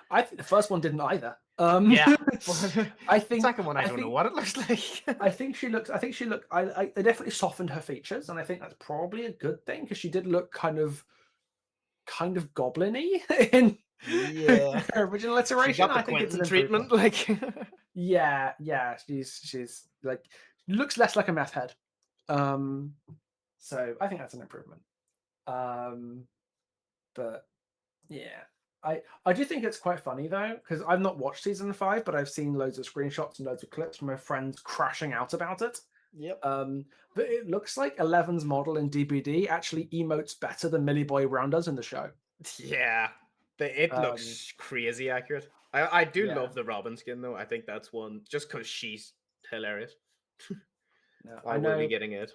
I think the first one didn't either. Yeah. I The think second one, I I don't know think what it looks like. I think she looks. I think she looked. They definitely softened her features, and I think that's probably a good thing because she did look kind of goblin-y in Yeah. her original She iteration. got the I think it's an Quentin improvement. treatment, like. Yeah, yeah. She's like looks less like a meth head. Um, so I think that's an improvement. Um, but yeah. I do think it's quite funny though, because I've not watched season 5, but I've seen loads of screenshots and loads of clips from my friends crashing out about it. Yep. But it looks like Eleven's model in DBD actually emotes better than Millie Boy Brown does in the show. Yeah. It Um, looks crazy accurate. I do yeah, love the Robin skin though. I think that's one just because she's hilarious. no, Why were we getting it?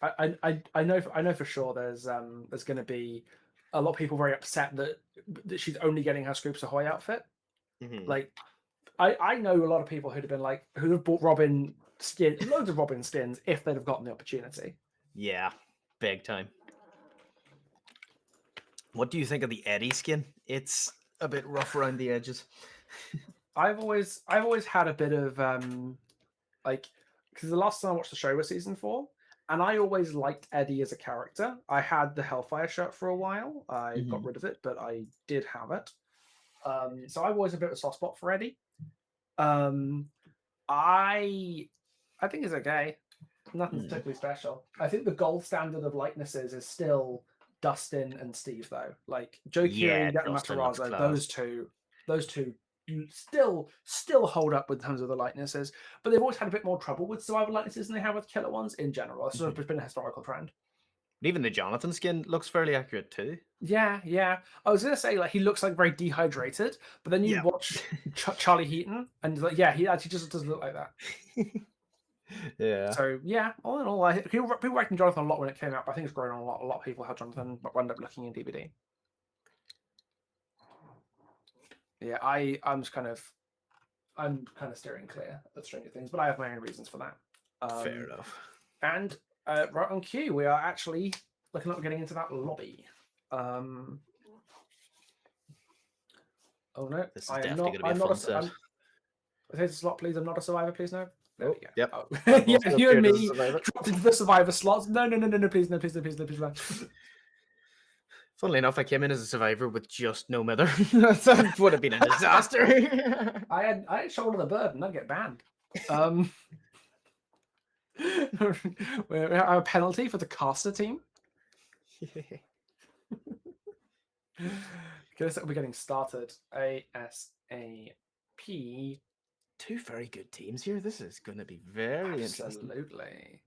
I know for sure there's going to be a lot of people very upset that she's only getting her Scoops Ahoy outfit. Mm-hmm. Like I know a lot of people who'd have been like who'd have bought loads of Robin skins if they'd have gotten the opportunity. Yeah, big time. What do you think of the Eddie skin? It's a bit rough around the edges. I've always had a bit of like because the last time I watched the show was season 4, and I always liked Eddie as a character. I had the Hellfire shirt for a while. I got rid of it, but I did have it. So I've always a bit of a soft spot for Eddie. Um, I think it's okay. Nothing particularly special. I think the gold standard of likenesses is still Dustin and Steve, though. Like Joe Yeah, Keery, Gaten Dustin looks Matarazzo, class. those two still hold up with terms of the likenesses, but they've always had a bit more trouble with survival likenesses than they have with killer ones in general. It's sort of been a historical trend. But even the Jonathan skin looks fairly accurate too. Yeah, yeah. I was gonna say like he looks like very dehydrated, but then you Yeah. watch Charlie Heaton, and like yeah, he actually just doesn't look like that. Yeah. So yeah, all in all, people reckon Jonathan a lot when it came out, but I think it's grown on a lot. A lot of people how Jonathan wound up looking in DVD. Yeah, I'm kind of steering clear of Stranger Things, but I have my own reasons for that. Fair enough. And right on cue, we are actually looking at getting into that lobby. Oh no, This is I am definitely not. going to be I'm a not fun a. set. There's a slot, please. I'm not a survivor, please. No. There Oh, we go. yep. Oh. I've Yeah, also you and appeared as a me survivor. dropped into the survivor slots. No, please, no, please, no, please, no, please, no. Funnily enough, I came in as a survivor with just no mither. That would have been a disaster. I had shoulder the burden. I'd get banned. We have a penalty for the caster team. Okay, so we're getting started. ASAP. Two very good teams here. This is going to be very interesting. Absolutely.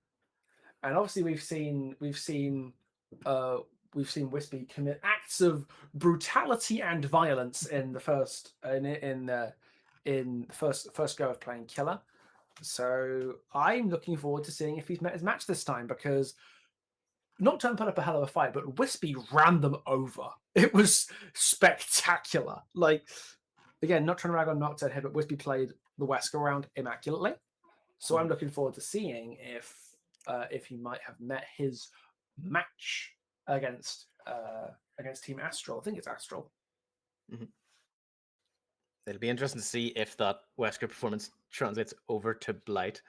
And obviously we've seen Wispy commit acts of brutality and violence in the first in the first go of playing Killer. So I'm looking forward to seeing if he's met his match this time because Nocturne put up a hell of a fight, but Wispy ran them over. It was spectacular. Like again, not trying to rag on Nocturne here, but Wispy played the Wesker round immaculately. So I'm looking forward to seeing if he might have met his match against Team Astral. I think it's Astral. Mm-hmm. It'll be interesting to see if that Wesker performance translates over to Blight,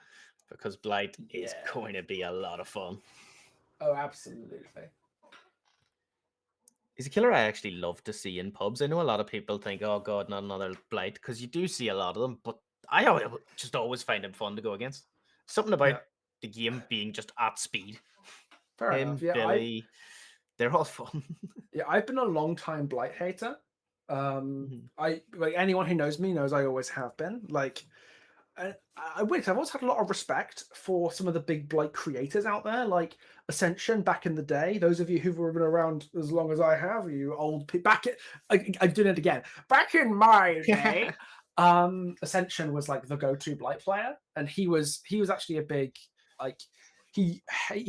because Blight is going to be a lot of fun. Oh, absolutely. He's a killer I actually love to see in pubs. I know a lot of people think, oh god, not another Blight, because you do see a lot of them, but I just always find him fun to go against. Something about the game being just at speed. Fair enough. Yeah, Billy, they're all fun. Yeah, I've been a long time Blight hater. I like anyone who knows me knows I always have been. Like, I've always had a lot of respect for some of the big Blight creators out there, like Ascension back in the day. Those of you who've been around as long as I have, you old people. I'm doing it again. Back in my day, Ascension was like the go-to Blight player, and he was actually a big like he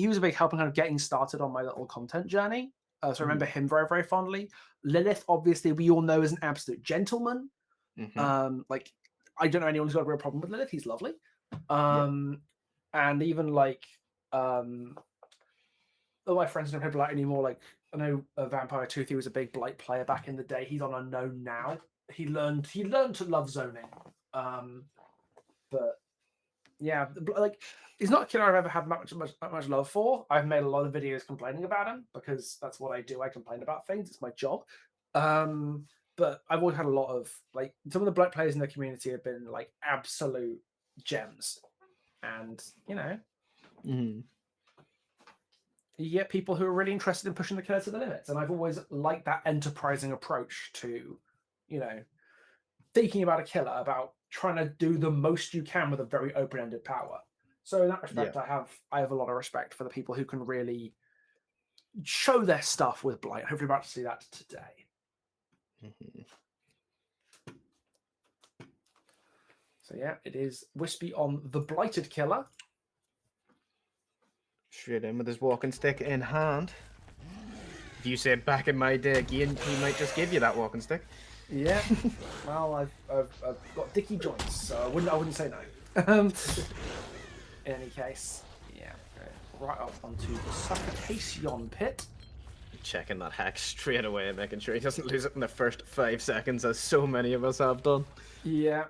was a big help in kind of getting started on my little content journey. So I remember him very, very fondly. Lilith, obviously, we all know is an absolute gentleman. Like I don't know anyone who's got a real problem with Lilith. He's lovely. And even like all my friends don't play Blight anymore. Like I know Vampire Tooth, he was a big Blight player back in the day. He's on Unknown now. he learned to love zoning. But yeah, like he's not a killer I've ever had much love for. I've made a lot of videos complaining about him because that's what I do. I complain about things. It's my job. But I've always had a lot of like some of the black players in the community have been like absolute gems, and Mm-hmm. you get people who are really interested in pushing the killer to the limits, and I've always liked that enterprising approach to, thinking about a killer, about trying to do the most you can with a very open-ended power. So in that respect, I have a lot of respect for the people who can really show their stuff with Blight. Hopefully, we're about to see that today. Mm-hmm. So yeah, it is Wispy on the Blighted Killer. Straight in with his walking stick in hand. If you say back in my day again, he might just give you that walking stick. Yeah. Well, I've got dicky joints, so I wouldn't say no. In any case, yeah, right up onto the suffocation pit. Checking that hack straight away and making sure he doesn't lose it in the first 5 seconds, as so many of us have done. Yeah.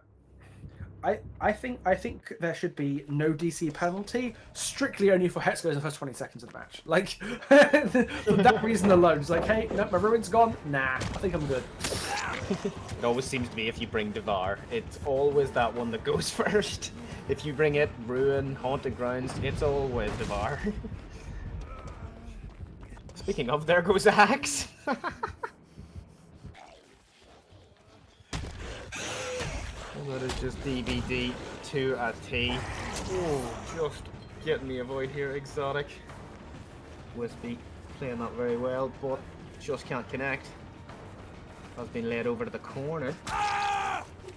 I think there should be no DC penalty, strictly only for Hex goes in the first 20 seconds of the match. Like, for that reason alone, it's like, hey, no, my ruin's gone. Nah, I think I'm good. It always seems to me if you bring Devour, it's always that one that goes first. If you bring it, Ruin, Haunted Grounds, it's always Devour. Speaking of, there goes the hacks. That is just DVD to a T. Oh, just getting the avoid here, Exotic. Wispy playing that very well, but just can't connect. Has been laid over to the corner.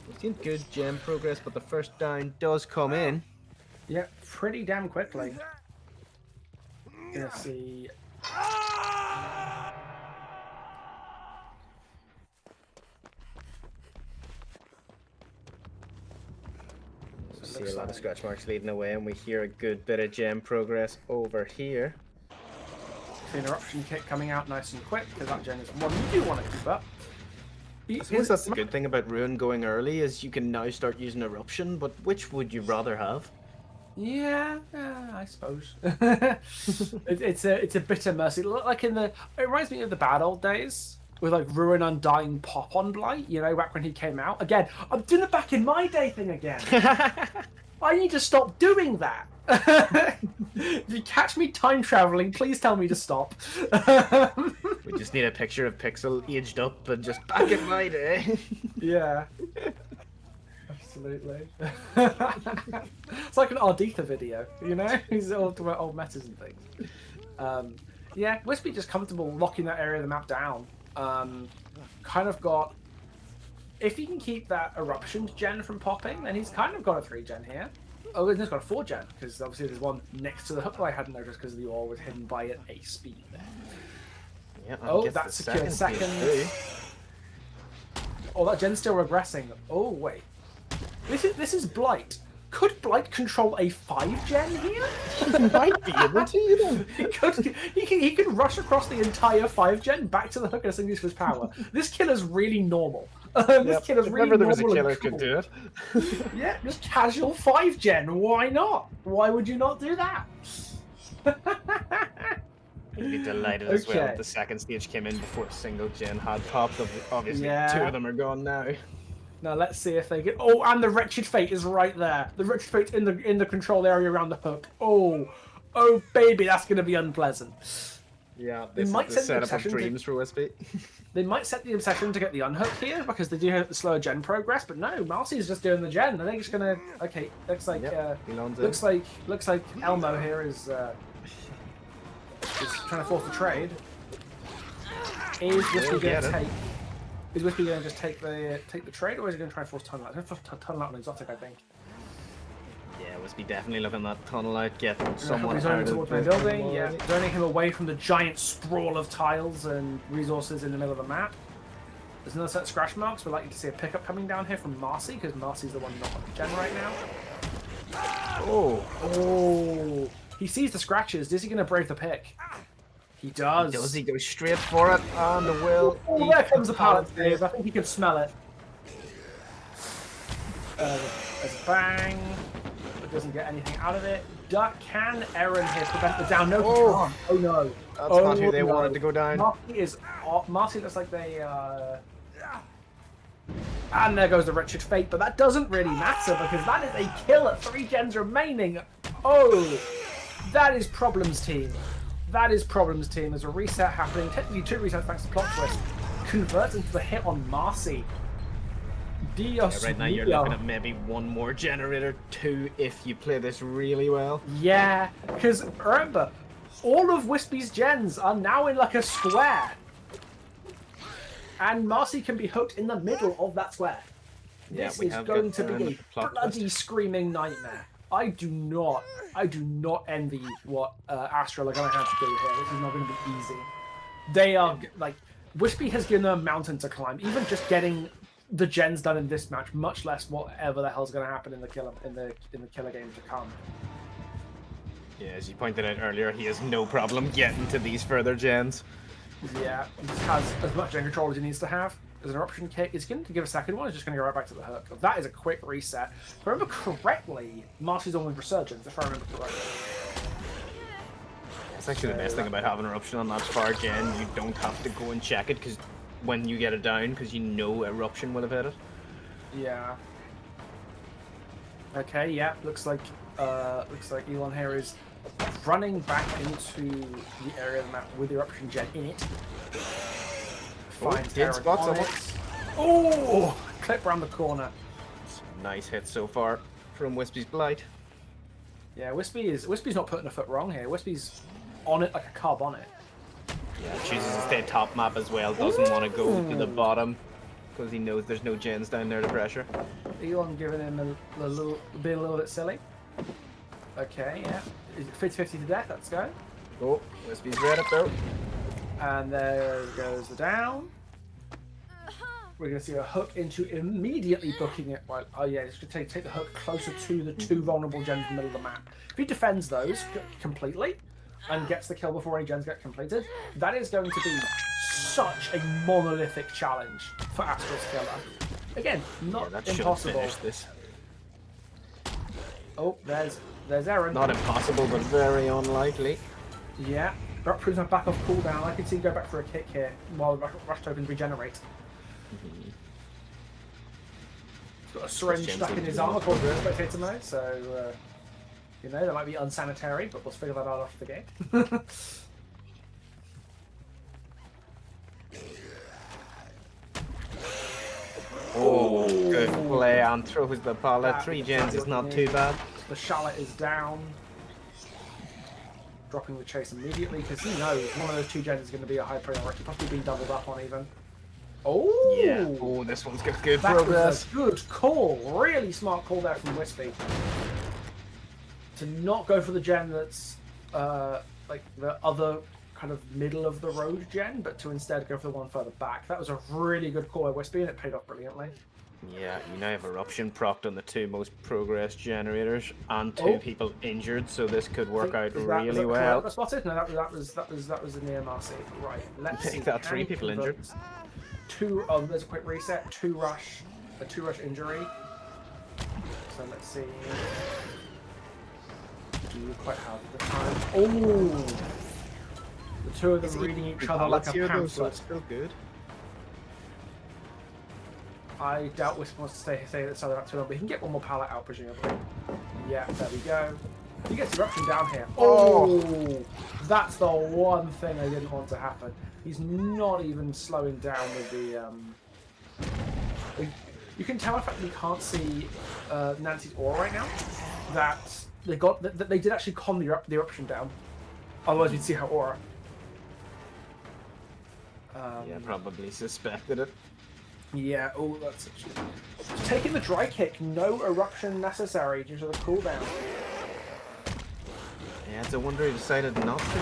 We've seen good gem progress, but the first down does come in. Yeah, pretty damn quickly. Gonna see. See a lot of scratch marks leading away, and we hear a good bit of gem progress over here. The interruption kick coming out nice and quick, because that gem is one you do want to keep up. I suppose that's the good thing about Ruin going early, is you can now start using Eruption, but which would you rather have? Yeah, I suppose. it's a bitter mercy. Like it reminds me of the bad old days with like Ruin Undying Pop on Blight, back when he came out. Again, I'm doing the back in my day thing again. I need to stop doing that. If you catch me time traveling, please tell me to stop. We just need a picture of Pixel aged up and just back in my day. Yeah. Absolutely. It's like an Arditha video, He's all talking about old metas and things. Yeah, Wispy just comfortable locking that area of the map down. Kind of got... If he can keep that Eruption gen from popping, then he's kind of got a 3-gen here. Oh, he's got a 4-gen, because obviously there's one next to the hook that I hadn't noticed because the ore was hidden by an A speed there. Yeah, that's secured second. Oh, that gen's still regressing. Oh, wait. This is Blight. Could Blight control a 5-gen here? He might be able to, He could rush across the entire 5-gen back to the hook and sing use his power. This killer's really normal. This killer's really normal. If ever there was a killer who could do it. Yeah, just casual 5-gen. Why not? Why would you not do that? He'd be delighted as well if the second stage came in before a single gen had popped. Obviously, 2 of them are gone now. Now let's see if they get. Oh, and the Wretched Fate is right there. The Wretched Fate's in the control area around the hook. Oh, baby, that's going to be unpleasant. Yeah, this is the setup of dreams for Wispy. They might set the obsession to get the unhook here because they do have the slower gen progress, but no, Marcy's just doing the gen. They're just gonna. Okay, looks like Elmo here is trying to force the trade. Is Wispy gonna take? Is Wispy gonna just take the trade, or is he gonna try and force tunnel out? He's gonna force tunnel out on Exotic, I think. Yeah, Wispy definitely looking that tunnel out, get someone He's zoning towards my building. Yeah, zoning him away from the giant sprawl of tiles and resources in the middle of the map. There's another set of scratch marks. We're likely to see a pickup coming down here from Marcy because Marcy's the one not on the gen right now. Oh! He sees the scratches. Is he going to brave the pick? He does. He goes straight for it, and the will. Oh, there comes the pallet, Dave. I think he can smell it. There's a bang. But doesn't get anything out of it. Can Aaron here prevent the down? No, he can't. Oh no. That's not who they wanted to go down. Marcy looks like they and there goes the Wretched Fate, but that doesn't really matter because that is a kill at 3 gens remaining. Oh, that is Problems team. That is Problems team. There's a reset happening. Technically 2 resets thanks to plot twist. Converts into the hit on Marcy. Dios right now you're looking at maybe 1 more generator, 2 if you play this really well. Yeah, because remember, all of Wispy's gens are now in like a square. And Marcy can be hooked in the middle of that square. Yeah, this is going to be a bloody screaming nightmare. I do not envy what Astral are going to have to do here. This is not going to be easy. They are like Wispy has given them a mountain to climb. Even just getting the gens done in this match, much less whatever the hell's going to happen in the killer game to come. Yeah, as you pointed out earlier, he has no problem getting to these further gens. Yeah, he just has as much gen control as he needs to have. There's an eruption kick. He's going to give a second one. He's just going to go right back to the hook. That is a quick reset. If I remember correctly, Marcy's on with Resurgence, if I remember correctly. That's actually the best thing about having Eruption on that far gen. You don't have to go and check it because when you get it down, because you know Eruption will have hit it. Yeah. Okay. Yeah. Looks like Elon here is running back into the area of the map with the Eruption Gen in it. Finds did spot someone. Oh! Clip around the corner. Nice hit so far from Wispy's Blight. Yeah, Wispy's not putting a foot wrong here. Wispy's on it like a carb on it. Yeah, chooses to stay top map as well. Doesn't want to go to the bottom because he knows there's no gens down there to pressure. Elon giving him a little bit silly. Okay, yeah. Is it 50-50 to death? Let's go. Oh, Wispy's red up though. And there goes the down. We're going to see a hook into immediately booking it. Well, oh yeah, it's going to take the hook closer to the 2 vulnerable gens in the middle of the map. If he defends those completely and gets the kill before any gens get completed, that is going to be such a monolithic challenge for Astral's killer. Again, not impossible. This. Oh, there's Aaron. Not impossible, but very unlikely. Yeah. Proves my back off cooldown. I can see him go back for a kick here while the rush tokens regenerate. He's got a syringe stuck in his armor called spectator mode, so you know that might be unsanitary, but we'll figure that out after the game. Oh, good play and throws the pallet. 3 gens is not too bad. The shallot is down. Dropping the chase immediately because he knows one of those 2 gens is going to be a high priority, possibly being doubled up on even. Oh! Yeah. Oh, this one's got good that progress. Was a good call. Really smart call there from Wispy. To not go for the gen that's like the other kind of middle of the road gen, but to instead go for the one further back. That was a really good call by Wispy and it paid off brilliantly. Yeah, you now have Eruption procced on the 2 most progressed generators and 2 people injured, so this could work out really well. Was that spotted? No, that was a near Marcy. Right, let's see. Got 3 people injured. 2. There's a quick reset. 2 rush injury. So let's see. Do you quite have the time? Oh, the 2 of them reading each other like a pamphlet. So it's still good. I doubt Wisp wants to stay at that too long, but he can get 1 more pallet out, presumably. Yeah, there we go. He gets Eruption down here. Oh, that's the one thing I didn't want to happen. He's not even slowing down with the... You can tell, in fact, we can't see Nancy's aura right now, that they did actually con the Eruption down. Otherwise, we'd see her aura. Yeah, probably suspected it. Yeah, oh, that's taking the dry kick. No eruption necessary due to the cooldown. Yeah, it's a wonder he decided not to.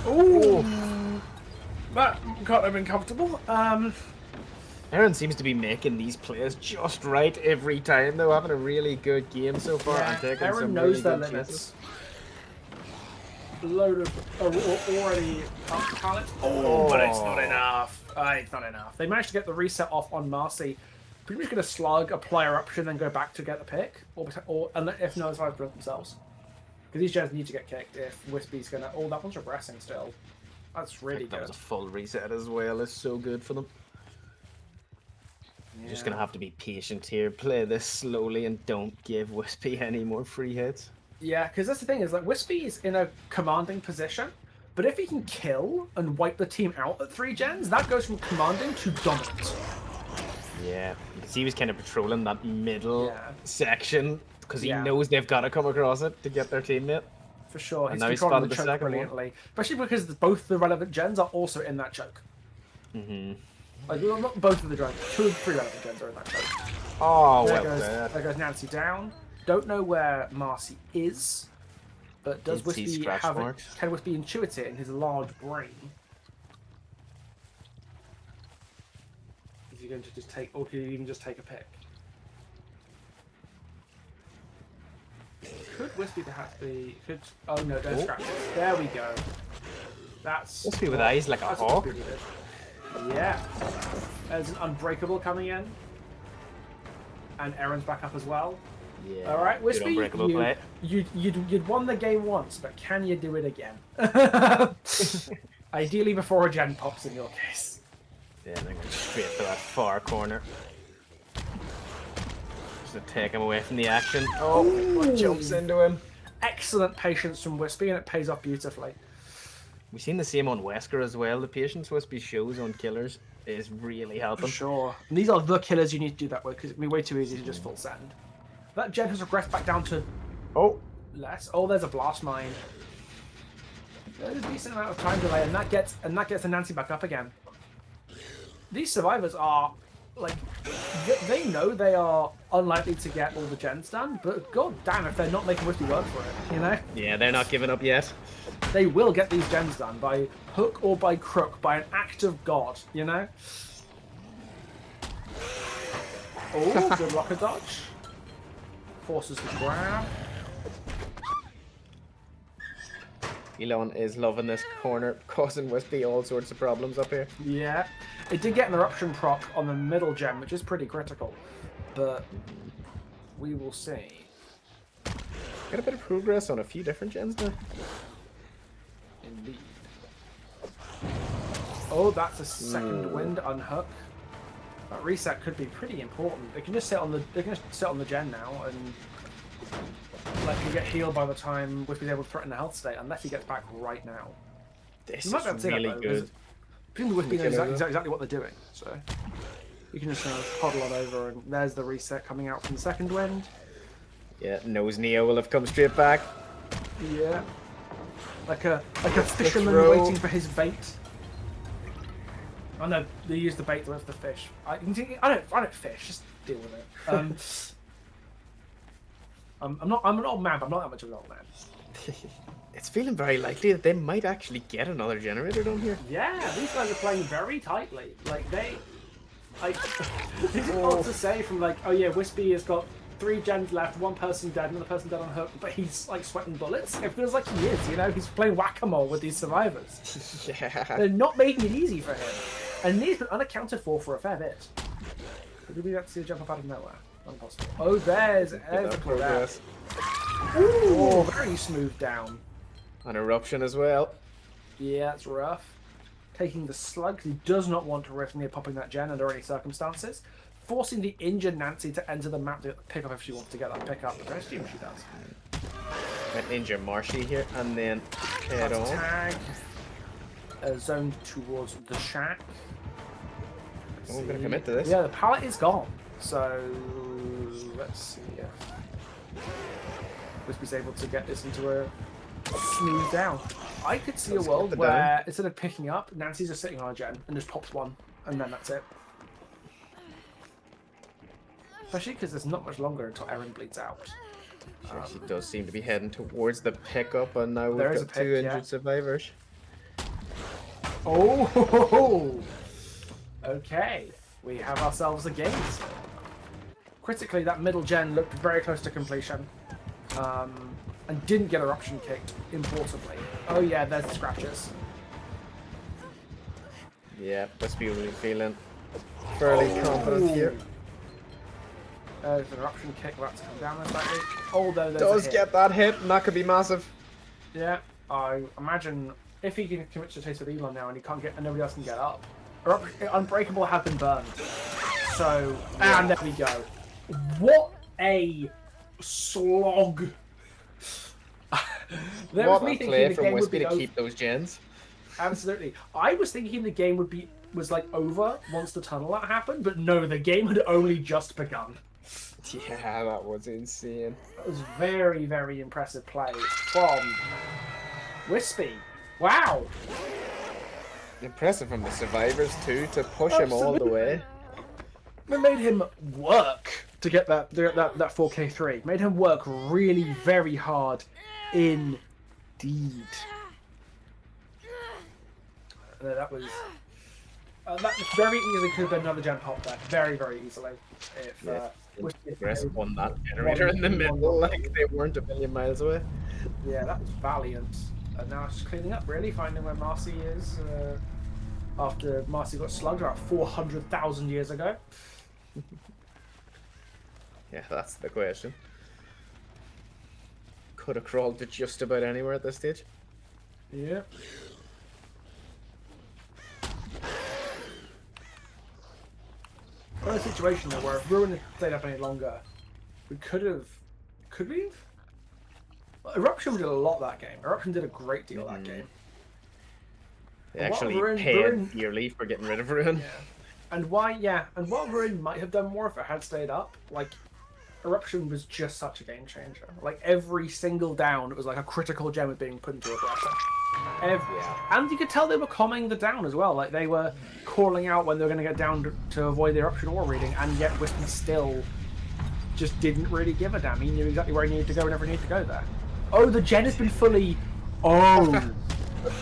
Oh, that can't have been comfortable. Aaron seems to be making these plays just right every time, though, having a really good game so far. Yeah, and taking Aaron some knows really their good limits. chases. Load of already up pallet. Oh, but it's not enough. It's not enough. They managed to get the reset off on Marcy. Pretty much going to slug, apply eruption, then go back to get the pick, and if no, it's like themselves. Because these gens need to get kicked if Wispy's going to. Oh, that one's regressing still. That's really good. That was a full reset as well. It's so good for them. You're just going to have to be patient here. Play this slowly and don't give Wispy any more free hits. Yeah, because that's the thing is like Wispy is in a commanding position, but if he can kill and wipe the team out at 3 gens, that goes from commanding to dominant. Yeah, because he was kind of patrolling that middle section because he knows they've got to come across it to get their teammate. For sure, he's controlling the choke brilliantly. Especially because both the relevant gens are also in that choke. Mm-hmm. Like, well, not both of the gens, 2 of 3 relevant gens are in that choke. Oh, there goes Nancy down. Don't know where Marcy is, but does Wispy have it? Can Wispy intuit it in his large brain? Is he going to just take, or could he even just take a pick? Could Wispy perhaps be? Oh no, don't scratch it. There we go. That's Wispy with eyes like a hawk. Yeah. There's an unbreakable coming in, and Aaron's back up as well. Yeah. All right, Wispy, you'd won the game once, but can you do it again? Ideally before a gen pops in your case. Yeah, they're going straight for that far corner. Just to take him away from the action. Oh, jumps into him. Excellent patience from Wispy, and it pays off beautifully. We've seen the same on Wesker as well. The patience Wispy shows on killers is really helping. For sure. And these are the killers you need to do that with, because it'd be way too easy to just full send. That gen has regressed back down to less. Oh, there's a blast mine. There's a decent amount of time delay, and that gets the Nancy back up again. These survivors are like they know they are unlikely to get all the gens done, but god damn if they're not making Wispy work for it, you know? Yeah, they're not giving up yet. They will get these gens done by hook or by crook, by an act of God, you know? Oh, good rocket dodge. Forces the grab. Elon is loving this corner, causing Wispy all sorts of problems up here. Yeah. It did get an eruption proc on the middle gem, which is pretty critical. But we will see. Got a bit of progress on a few different gens now. Indeed. Oh, that's a second wind unhook. That reset could be pretty important. They can just sit on the gen now and let you get healed by the time Wispy's able to threaten the health state, unless he gets back right now. This is really good. Presumably Wispy knows exactly what they're doing, so you can just huddle on over, and there's the reset coming out from the second wind. Yeah, knows Neo will have come straight back. Yeah, like a fisherman waiting for his bait. Oh no, they use the bait with the fish. I don't fish. Just deal with it. I'm not an old man, but I'm not that much of an old man. It's feeling very likely that they might actually get another generator down here. Yeah, these guys are playing very tightly. Like it's hard to say from like, oh yeah, Wispy has got 3 gens left, 1 person dead, another person dead on hook, but he's like sweating bullets. It feels like he is, you know, he's playing whack-a-mole with these survivors. Yeah. They're not making it easy for him. And he's been unaccounted for a fair bit. Could we actually jump up out of nowhere? Impossible. Oh, there's the progress. Ooh, very smooth down. An eruption as well. Yeah, that's rough. Taking the slug, he does not want to risk near popping that gen under any circumstances. Forcing the injured Nancy to enter the map to pick up if she wants to get that pick up, which I assume she does. An injure Marshy here, and then head on. Tag. Zoned towards the shack. Oh, I'm going to commit to this. Yeah, the pallet is gone. So, let's see if Wispy's able to get this into a smooth down. I could see a world where instead of picking up, Nancy's just sitting on a gen and just pops one, and then that's it. Especially because there's not much longer until Erin bleeds out. She does seem to be heading towards the pickup, and now we've got 2 injured survivors. Oh, okay. We have ourselves a game. Critically, that middle gen looked very close to completion. And didn't get eruption kicked, importantly. Oh yeah, there's the scratches. Yeah, Wispy will be feeling fairly confident here. There's an eruption kick about to come down slightly. Although there's Does a hit. get that hit, and that could be massive. Yeah, I imagine if he can commit to a taste with Elon now and he can't get, and nobody else can get up. Unbreakable have been burned. So, and there we go. What a slog! There What was me a thinking play the from game would Wispy be to over. keep those gens. Absolutely, I was thinking the game was like over once the tunnel out happened, but no, the game had only just begun. Yeah, that was insane. That was very, very impressive play from Wispy. Wow. Impressive from the survivors too, to push him all the way. It made him work to get that 4K3. Made him work really very hard indeed. That was that very easily could have been another gen pop there. Very, very easily. If Chris won that generator in the middle, like they weren't a million miles away. Yeah, that was valiant. And now it's just cleaning up, really, finding where Marcy is after Marcy got slugged about 400,000 years ago. Yeah, that's the question. Could have crawled to just about anywhere at this stage. Yeah. We're in a situation though where if Ruin had stayed up any longer, we could we have? Well, Eruption did a lot that game. Eruption did a great deal that game. They actually paid dearly for getting rid of Ruin. Yeah. And while Ruin might have done more if it had stayed up, like Eruption was just such a game changer. Like every single down, it was like a critical gem was being put into aggression. And you could tell they were calming the down as well. Like they were calling out when they were going to get down to avoid the Eruption aura reading, and yet Wispy still just didn't really give a damn. He knew exactly where he needed to go whenever he needed to go there. Oh, the gen has been fully... Oh!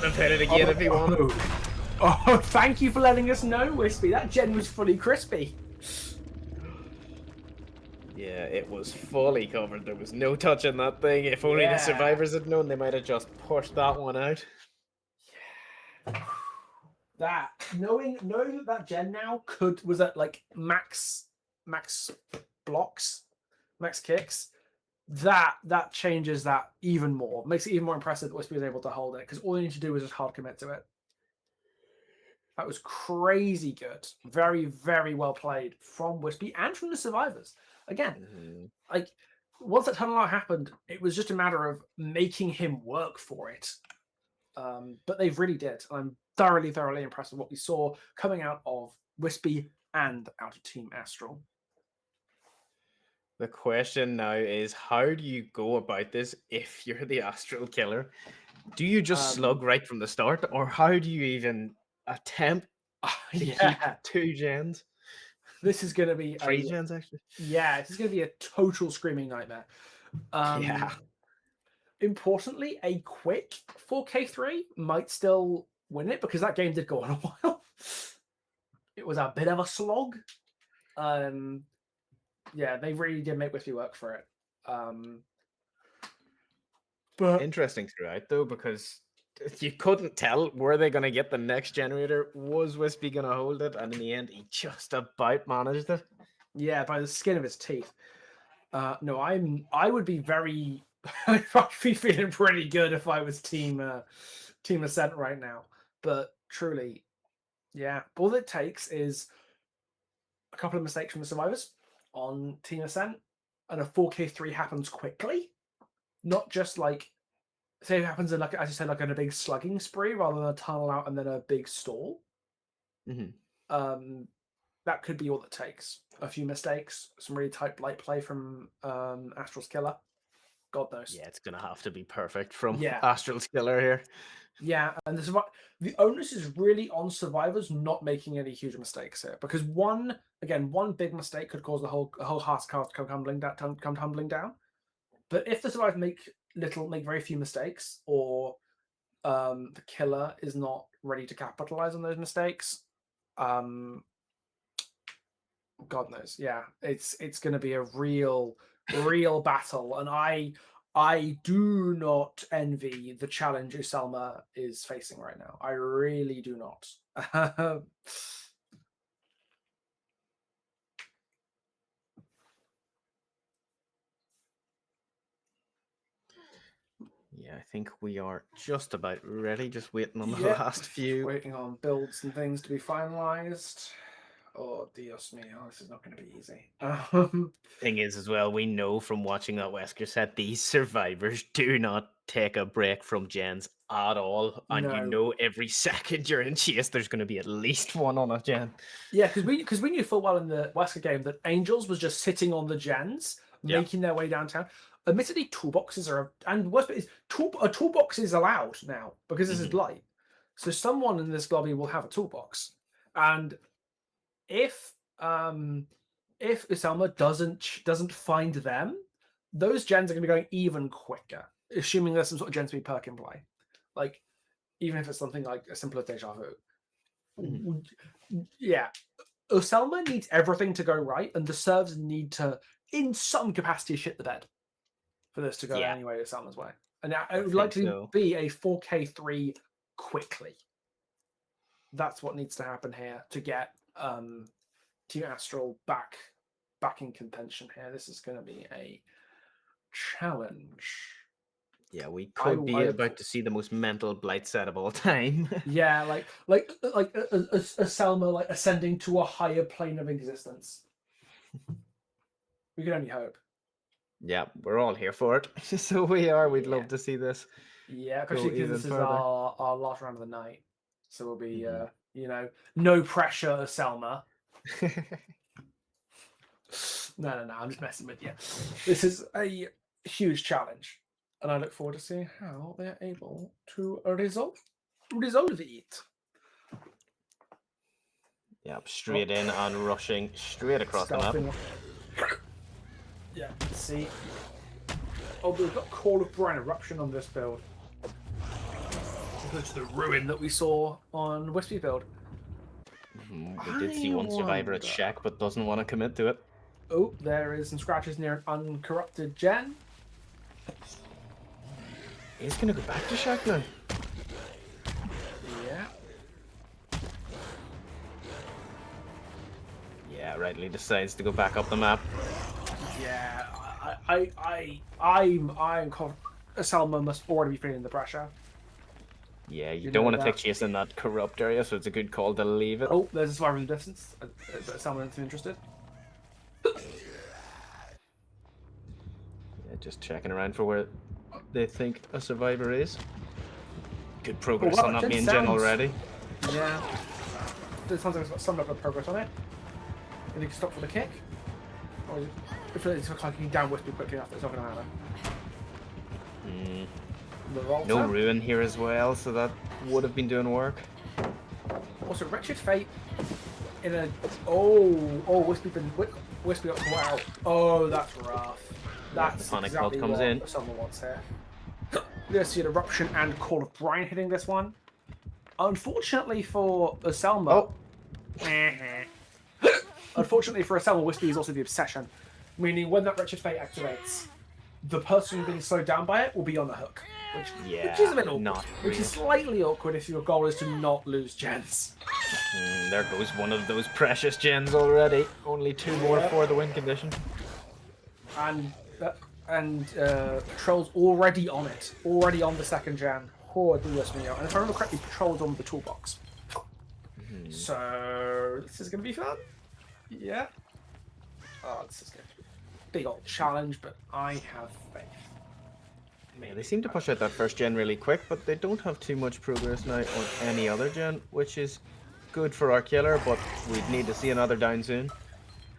I've hit it again if he wanted. Oh, thank you for letting us know, Wispy. That gen was fully crispy. Yeah, it was fully covered. There was no touching that thing. If only the survivors had known, they might have just pushed that one out. That knowing that gen now was at like max blocks, max kicks. That changes that even more. Makes it even more impressive that Wispy was able to hold it, because all you need to do is just hard commit to it. That was crazy good. Very, very well played from Wispy and from the survivors. Again, like once that tunnel out happened, it was just a matter of making him work for it. But they really did. I'm thoroughly, thoroughly impressed with what we saw coming out of Wispy and out of Team Astral. The question now is, how do you go about this if you're the Astral killer? Do you just slug right from the start, or how do you even attempt to keep 2 gens? This is going to be 3 gens, actually. Yeah, this is going to be a total screaming nightmare. Importantly, a quick 4K3 might still win it, because that game did go on a while. It was a bit of a slog. Yeah, they really did make Wispy work for it. But interesting throughout though, because you couldn't tell, were they going to get the next generator? Was Wispy going to hold it? And in the end, he just about managed it. Yeah, by the skin of his teeth. No, I would be very... I'd be feeling pretty good if I was Team Ascent right now. But truly, yeah, all it takes is a couple of mistakes from the survivors on Team Ascent, and a 4K3 happens quickly. Not just like, say it happens in, like, as you said, like in a big slugging spree rather than a tunnel out and then a big stall. That could be all it takes. A few mistakes, some really tight light play from Astral's killer. God knows. Yeah, it's gonna have to be perfect from Astral's killer here. Yeah, and the onus is really on survivors not making any huge mistakes here, because one big mistake could cause the whole house card to come tumbling down. But if the survivors make very few mistakes, or the killer is not ready to capitalize on those mistakes, God knows. Yeah, it's going to be a real battle, and I do not envy the challenge Uselma is facing right now. I really do not. Yeah, I think we are just about ready. Just waiting on the Yep. last few. Waiting on builds and things to be finalized. Oh, Dios mío, this is not going to be easy. Thing is, as well, we know from watching that Wesker set, these survivors do not take a break from gens at all. And you No. know, every second you're in chase, there's going to be at least one on a gen. Yeah, because we knew full well in the Wesker game that Angels was just sitting on the gens, Yeah. making their way downtown. Admittedly, toolboxes are, and worst bit is a toolbox is allowed now because this is Blight. So someone in this lobby will have a toolbox, and if Uselma doesn't find them, those gens are going to be going even quicker, assuming there's some sort of gen speed perk in play. Like, even if it's something like a simpler deja vu. Yeah, Uselma needs everything to go right, and the servers need to, in some capacity, shit the bed for this to go anyway Uselma's way. And it would likely be a 4K3 quickly. That's what needs to happen here to get Team Astral back in contention here. This is going to be a challenge. Yeah, we could be about to see the most mental Blight set of all time. Yeah, like a Selma like ascending to a higher plane of existence. We can only hope. Yeah, we're all here for it. So we are. We'd love to see this. Yeah, especially because this is our last round of the night. So we'll be, no pressure, Selma. No, I'm just messing with you. This is a huge challenge, and I look forward to seeing how they're able to resolve it. Yep, straight in and rushing straight across the map. Yeah, see. Oh, we've got Call of Brine Eruption on this build. Similar to the ruin that we saw on Wispy build. We did see one survivor at Shack, but doesn't want to commit to it. Oh, there is some scratches near an uncorrupted gen. He's going to go back to Shack now. Yeah. Yeah, rightly decides to go back up the map. Yeah, I'm confident Selma must already be feeling the pressure. Yeah, you don't want to take chase in that corrupt area, so it's a good call to leave it. Oh, there's a survivor in the distance. But Selma isn't interested. Yeah, just checking around for where they think a survivor is. Good progress on that main gen already. Yeah. It sounds like it's got some level of progress on it. And you can stop for the kick. Or if it's like you can down Wispy quickly enough, it's not going to matter. No ruin here as well, so that would have been doing work. Also, Wretched Fate in a Wispy got wow. Oh, that's rough. That's the panic exactly comes what in. Someone wants here. Let's see an Eruption and Call of Brine hitting this one. Unfortunately for Selma. Unfortunately for Selma, Wispy is also the obsession, meaning when that Wretched Fate activates, the person being slowed down by it will be on the hook. Which is a bit awkward. Which is slightly awkward if your goal is to not lose gens. There goes one of those precious gens already. Only two more for the win condition. And Patrol's already on it. Already on the second gen. Oh, Dios mío. And if I remember correctly, Patrol's on the toolbox. So this is going to be fun. Yeah. Oh, this is going to be a big old challenge, but I have faith. Yeah, they seem to push out that first gen really quick, but they don't have too much progress now on any other gen, which is good for our killer, but we'd need to see another down soon.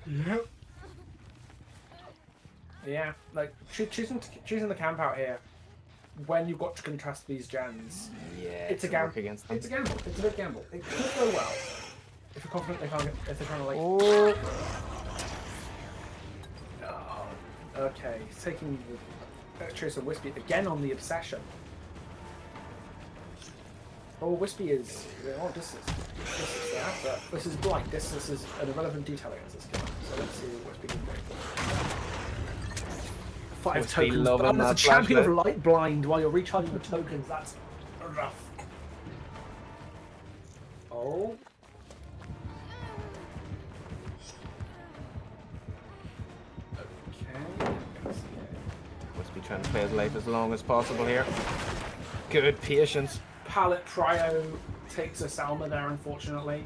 Yep. Yeah, like choosing the camp out here when you've got to contrast these gens. Yeah, it's a gamble. It's a gamble. It's a big gamble. It could go well if you're confident they can't get. If they're trying to like. Oh. Okay, he's taking the Chase of Wispy again on the obsession. Oh, Wispy is distance there, but this is blind. Distance is an irrelevant detail against this game. So let's see what Wispy can do. 5 tokens. But as a champion of light blind while you're recharging the tokens, that's rough. Oh. trying to play his life as long as possible here. Good patience. Pallet Prio takes a Salma there, unfortunately.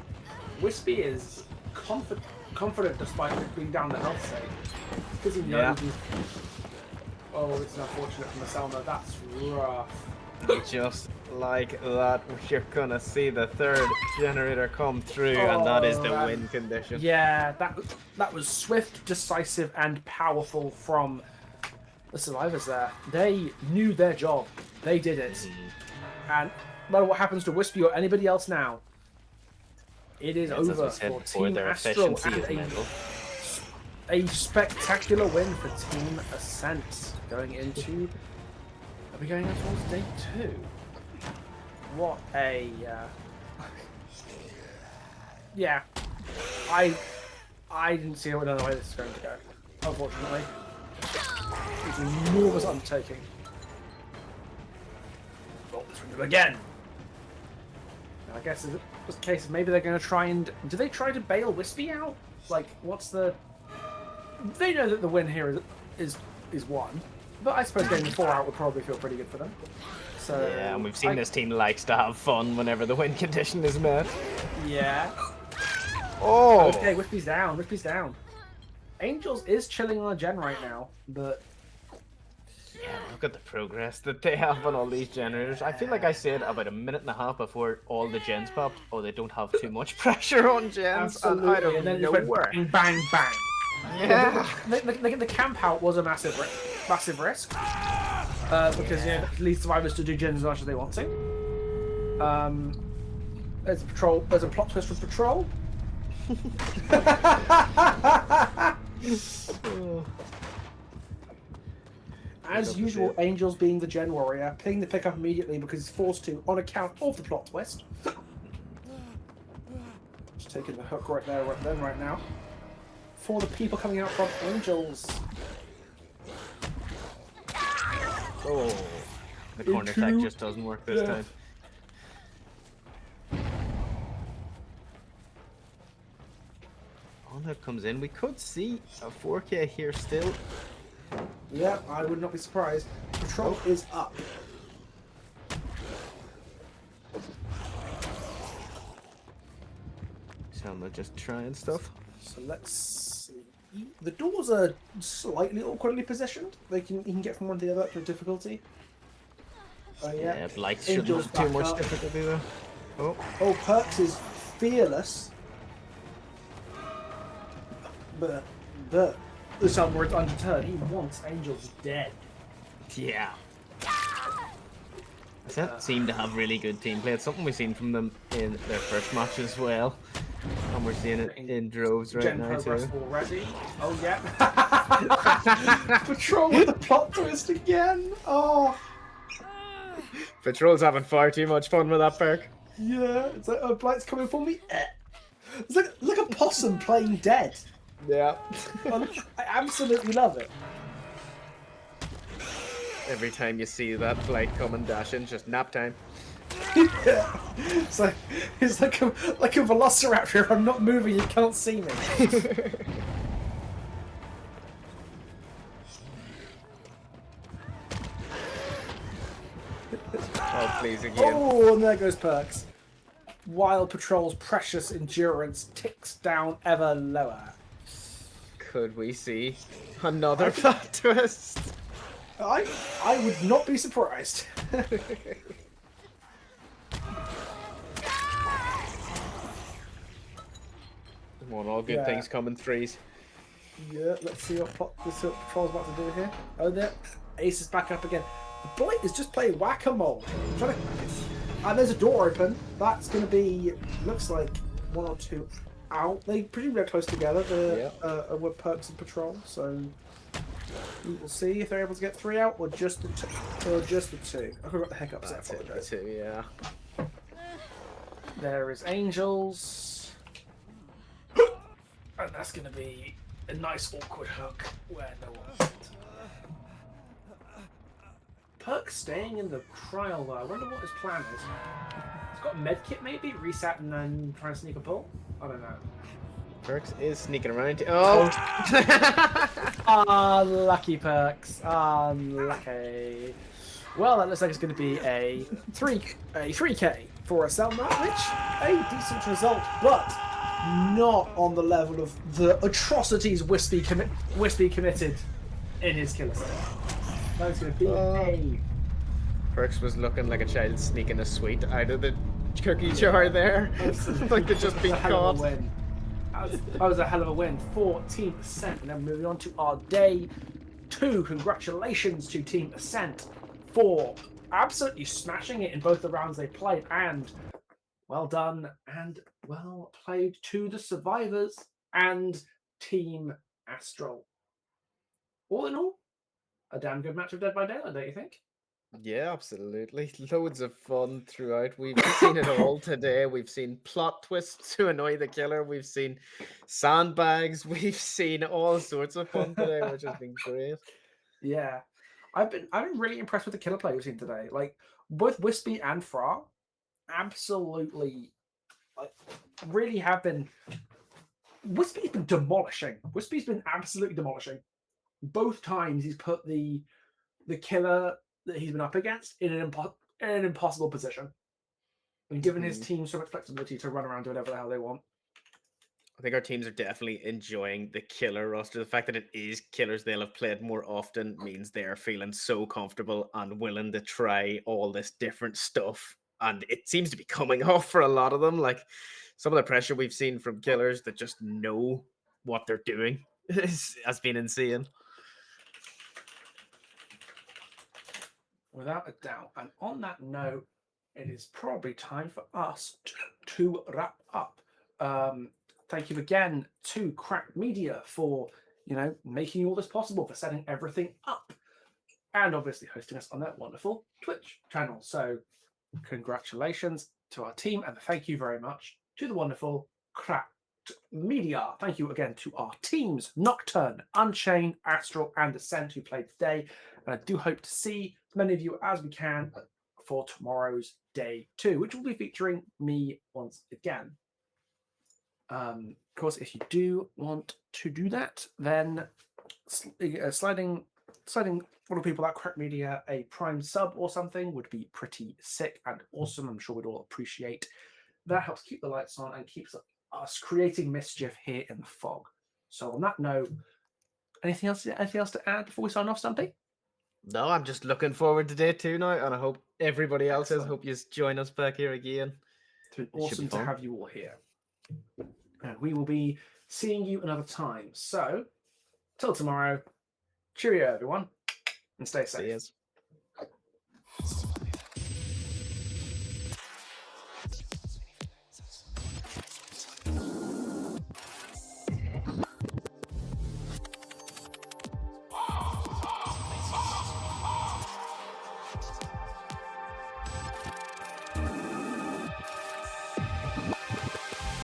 Wispy is confident despite being down the health state. Because he knows he's... Oh, it's unfortunate from the Salma. That's rough. Just like that, you're gonna see the third generator come through, and that is the win condition. Yeah, that was swift, decisive, and powerful from the survivors there. They knew their job. They did it. And no matter what happens to Wispy or anybody else now, it is over for Team Astral and a spectacular win for Team Ascent going into... Are we going on towards day 2? What a... yeah. I didn't see another way this is going to go, unfortunately. It's an enormous undertaking. Oh, let's do it again. I guess it's a case of maybe they're going to try and... Do they try to bail Wispy out? Like, what's the... They know that the win here is won. But I suppose getting the 4 out would probably feel pretty good for them. So yeah, and we've seen this team likes to have fun whenever the win condition is met. Yeah. Oh! Okay, Wispy's down. Wispy's down. Angels is chilling on a gen right now, but... Yeah, look at the progress that they have on all these generators. I feel like I said about a minute and a half before all the gens popped, oh, they don't have too much pressure on gens. Absolutely. And then it went bang, bang, bang. Yeah. The camp out was a massive risk. Because it leads survivors to do gens as much as they want to. There's a patrol. There's a plot twist with patrol. As usual, Angels being the gen warrior, picking the pick up immediately because he's forced to on account of the plot twist. Just taking the hook right there, right now. For the people coming out from Angels. Oh, the corner attack just doesn't work this time. Oh, that comes in. We could see a 4K here still. Yeah, I would not be surprised. Patrol is up. Selma just trying stuff. So let's see. The doors are slightly awkwardly positioned. He can get from one to the other to difficulty. Yeah, Blight shouldn't have too much difficulty though. Oh, Perks is fearless. But the Sunward's undeterred. He wants Angels dead. Yeah. Ascent seem to have really good team play. It's something we've seen from them in their first match as well. And we're seeing it in droves right now too. Already. Oh yeah. Patrol with the plot twist again. Oh. Patrol's having far too much fun with that perk. Yeah, it's like, oh, Blight's coming for me. It's like a possum playing dead. Yeah. I absolutely love it. Every time you see that Blight coming dashing, just nap time. Yeah. It's like a velociraptor. If I'm not moving, you can't see me. Oh, please again. Oh, and there goes Perks. While Patrol's precious endurance ticks down ever lower. Could we see another plot twist? I would not be surprised. Come on, all good things come in threes. Yeah, let's see what Patrol's about to do here. Oh, there. Ace is back up again. The Blight is just playing whack-a-mole. And there's a door open. That's going to be, looks like, 1 or 2 out. They presumably are close together, with Perks and Patrol, so we will see if they're able to get 3 out or just the 2. Or just the 2. I forgot the hiccups. That's it, the 2, yeah. There is Angels. And that's going to be a nice awkward hook where no one. Perk's staying in the trial though. I wonder what his plan is. He's got a medkit maybe? Reset and then try to sneak a pull? I don't know. Perks is sneaking around. Oh! Unlucky, Perks. Unlucky. Well, that looks like it's going to be a 3K for a Cell Knight, which a decent result, but not on the level of the atrocities Wispy committed in his killer set. That's going to be a. Perks was looking like a child sneaking a sweet out of the cookie jar there. Like they'd just been caught. That was a hell of a win. 14%. And then moving on to our day 2. Congratulations to Team Ascent for absolutely smashing it in both the rounds they played. And well done and well played to the survivors and Team Astral. All in all, a damn good match of Dead by Daylight, don't you think? Yeah, absolutely. Loads of fun throughout. We've seen it all today. We've seen plot twists to annoy the killer. We've seen sandbags. We've seen all sorts of fun today, which has been great. Yeah. I've been really impressed with the killer play we've seen today. Like both Wispy and Fra absolutely really have been. Wispy's been demolishing. Wispy's been absolutely demolishing. Both times he's put the killer that he's been up against in an impossible position, and given his team so much flexibility to run around do whatever the hell they want. I think our teams are definitely enjoying the killer roster. The fact that it is killers they'll have played more often means they're feeling so comfortable and willing to try all this different stuff. And it seems to be coming off for a lot of them. Like some of the pressure we've seen from killers that just know what they're doing has been insane. Without a doubt. And on that note, it is probably time for us to wrap up. Thank you again to Crack Media for making all this possible, for setting everything up, and obviously hosting us on that wonderful Twitch channel. So congratulations to our team, and thank you very much to the wonderful Crack Media. Thank you again to our teams, Nocturne, Unchained, Astral, and Ascent, who played today. And I do hope to see as many of you as we can for tomorrow's day 2, which will be featuring me once again. Of course, if you do want to do that, then sliding one of the people at Crack Media a Prime sub or something would be pretty sick and awesome. I'm sure we'd all appreciate. That helps keep the lights on and keeps us creating mischief here in the fog. So on that note, anything else to add before we sign off, Stumpy? No, I'm just looking forward to day 2 now, and I hope everybody else is. Hope you join us back here again. It's been awesome to have you all here. And we will be seeing you another time. So, till tomorrow, cheerio, everyone, and stay safe.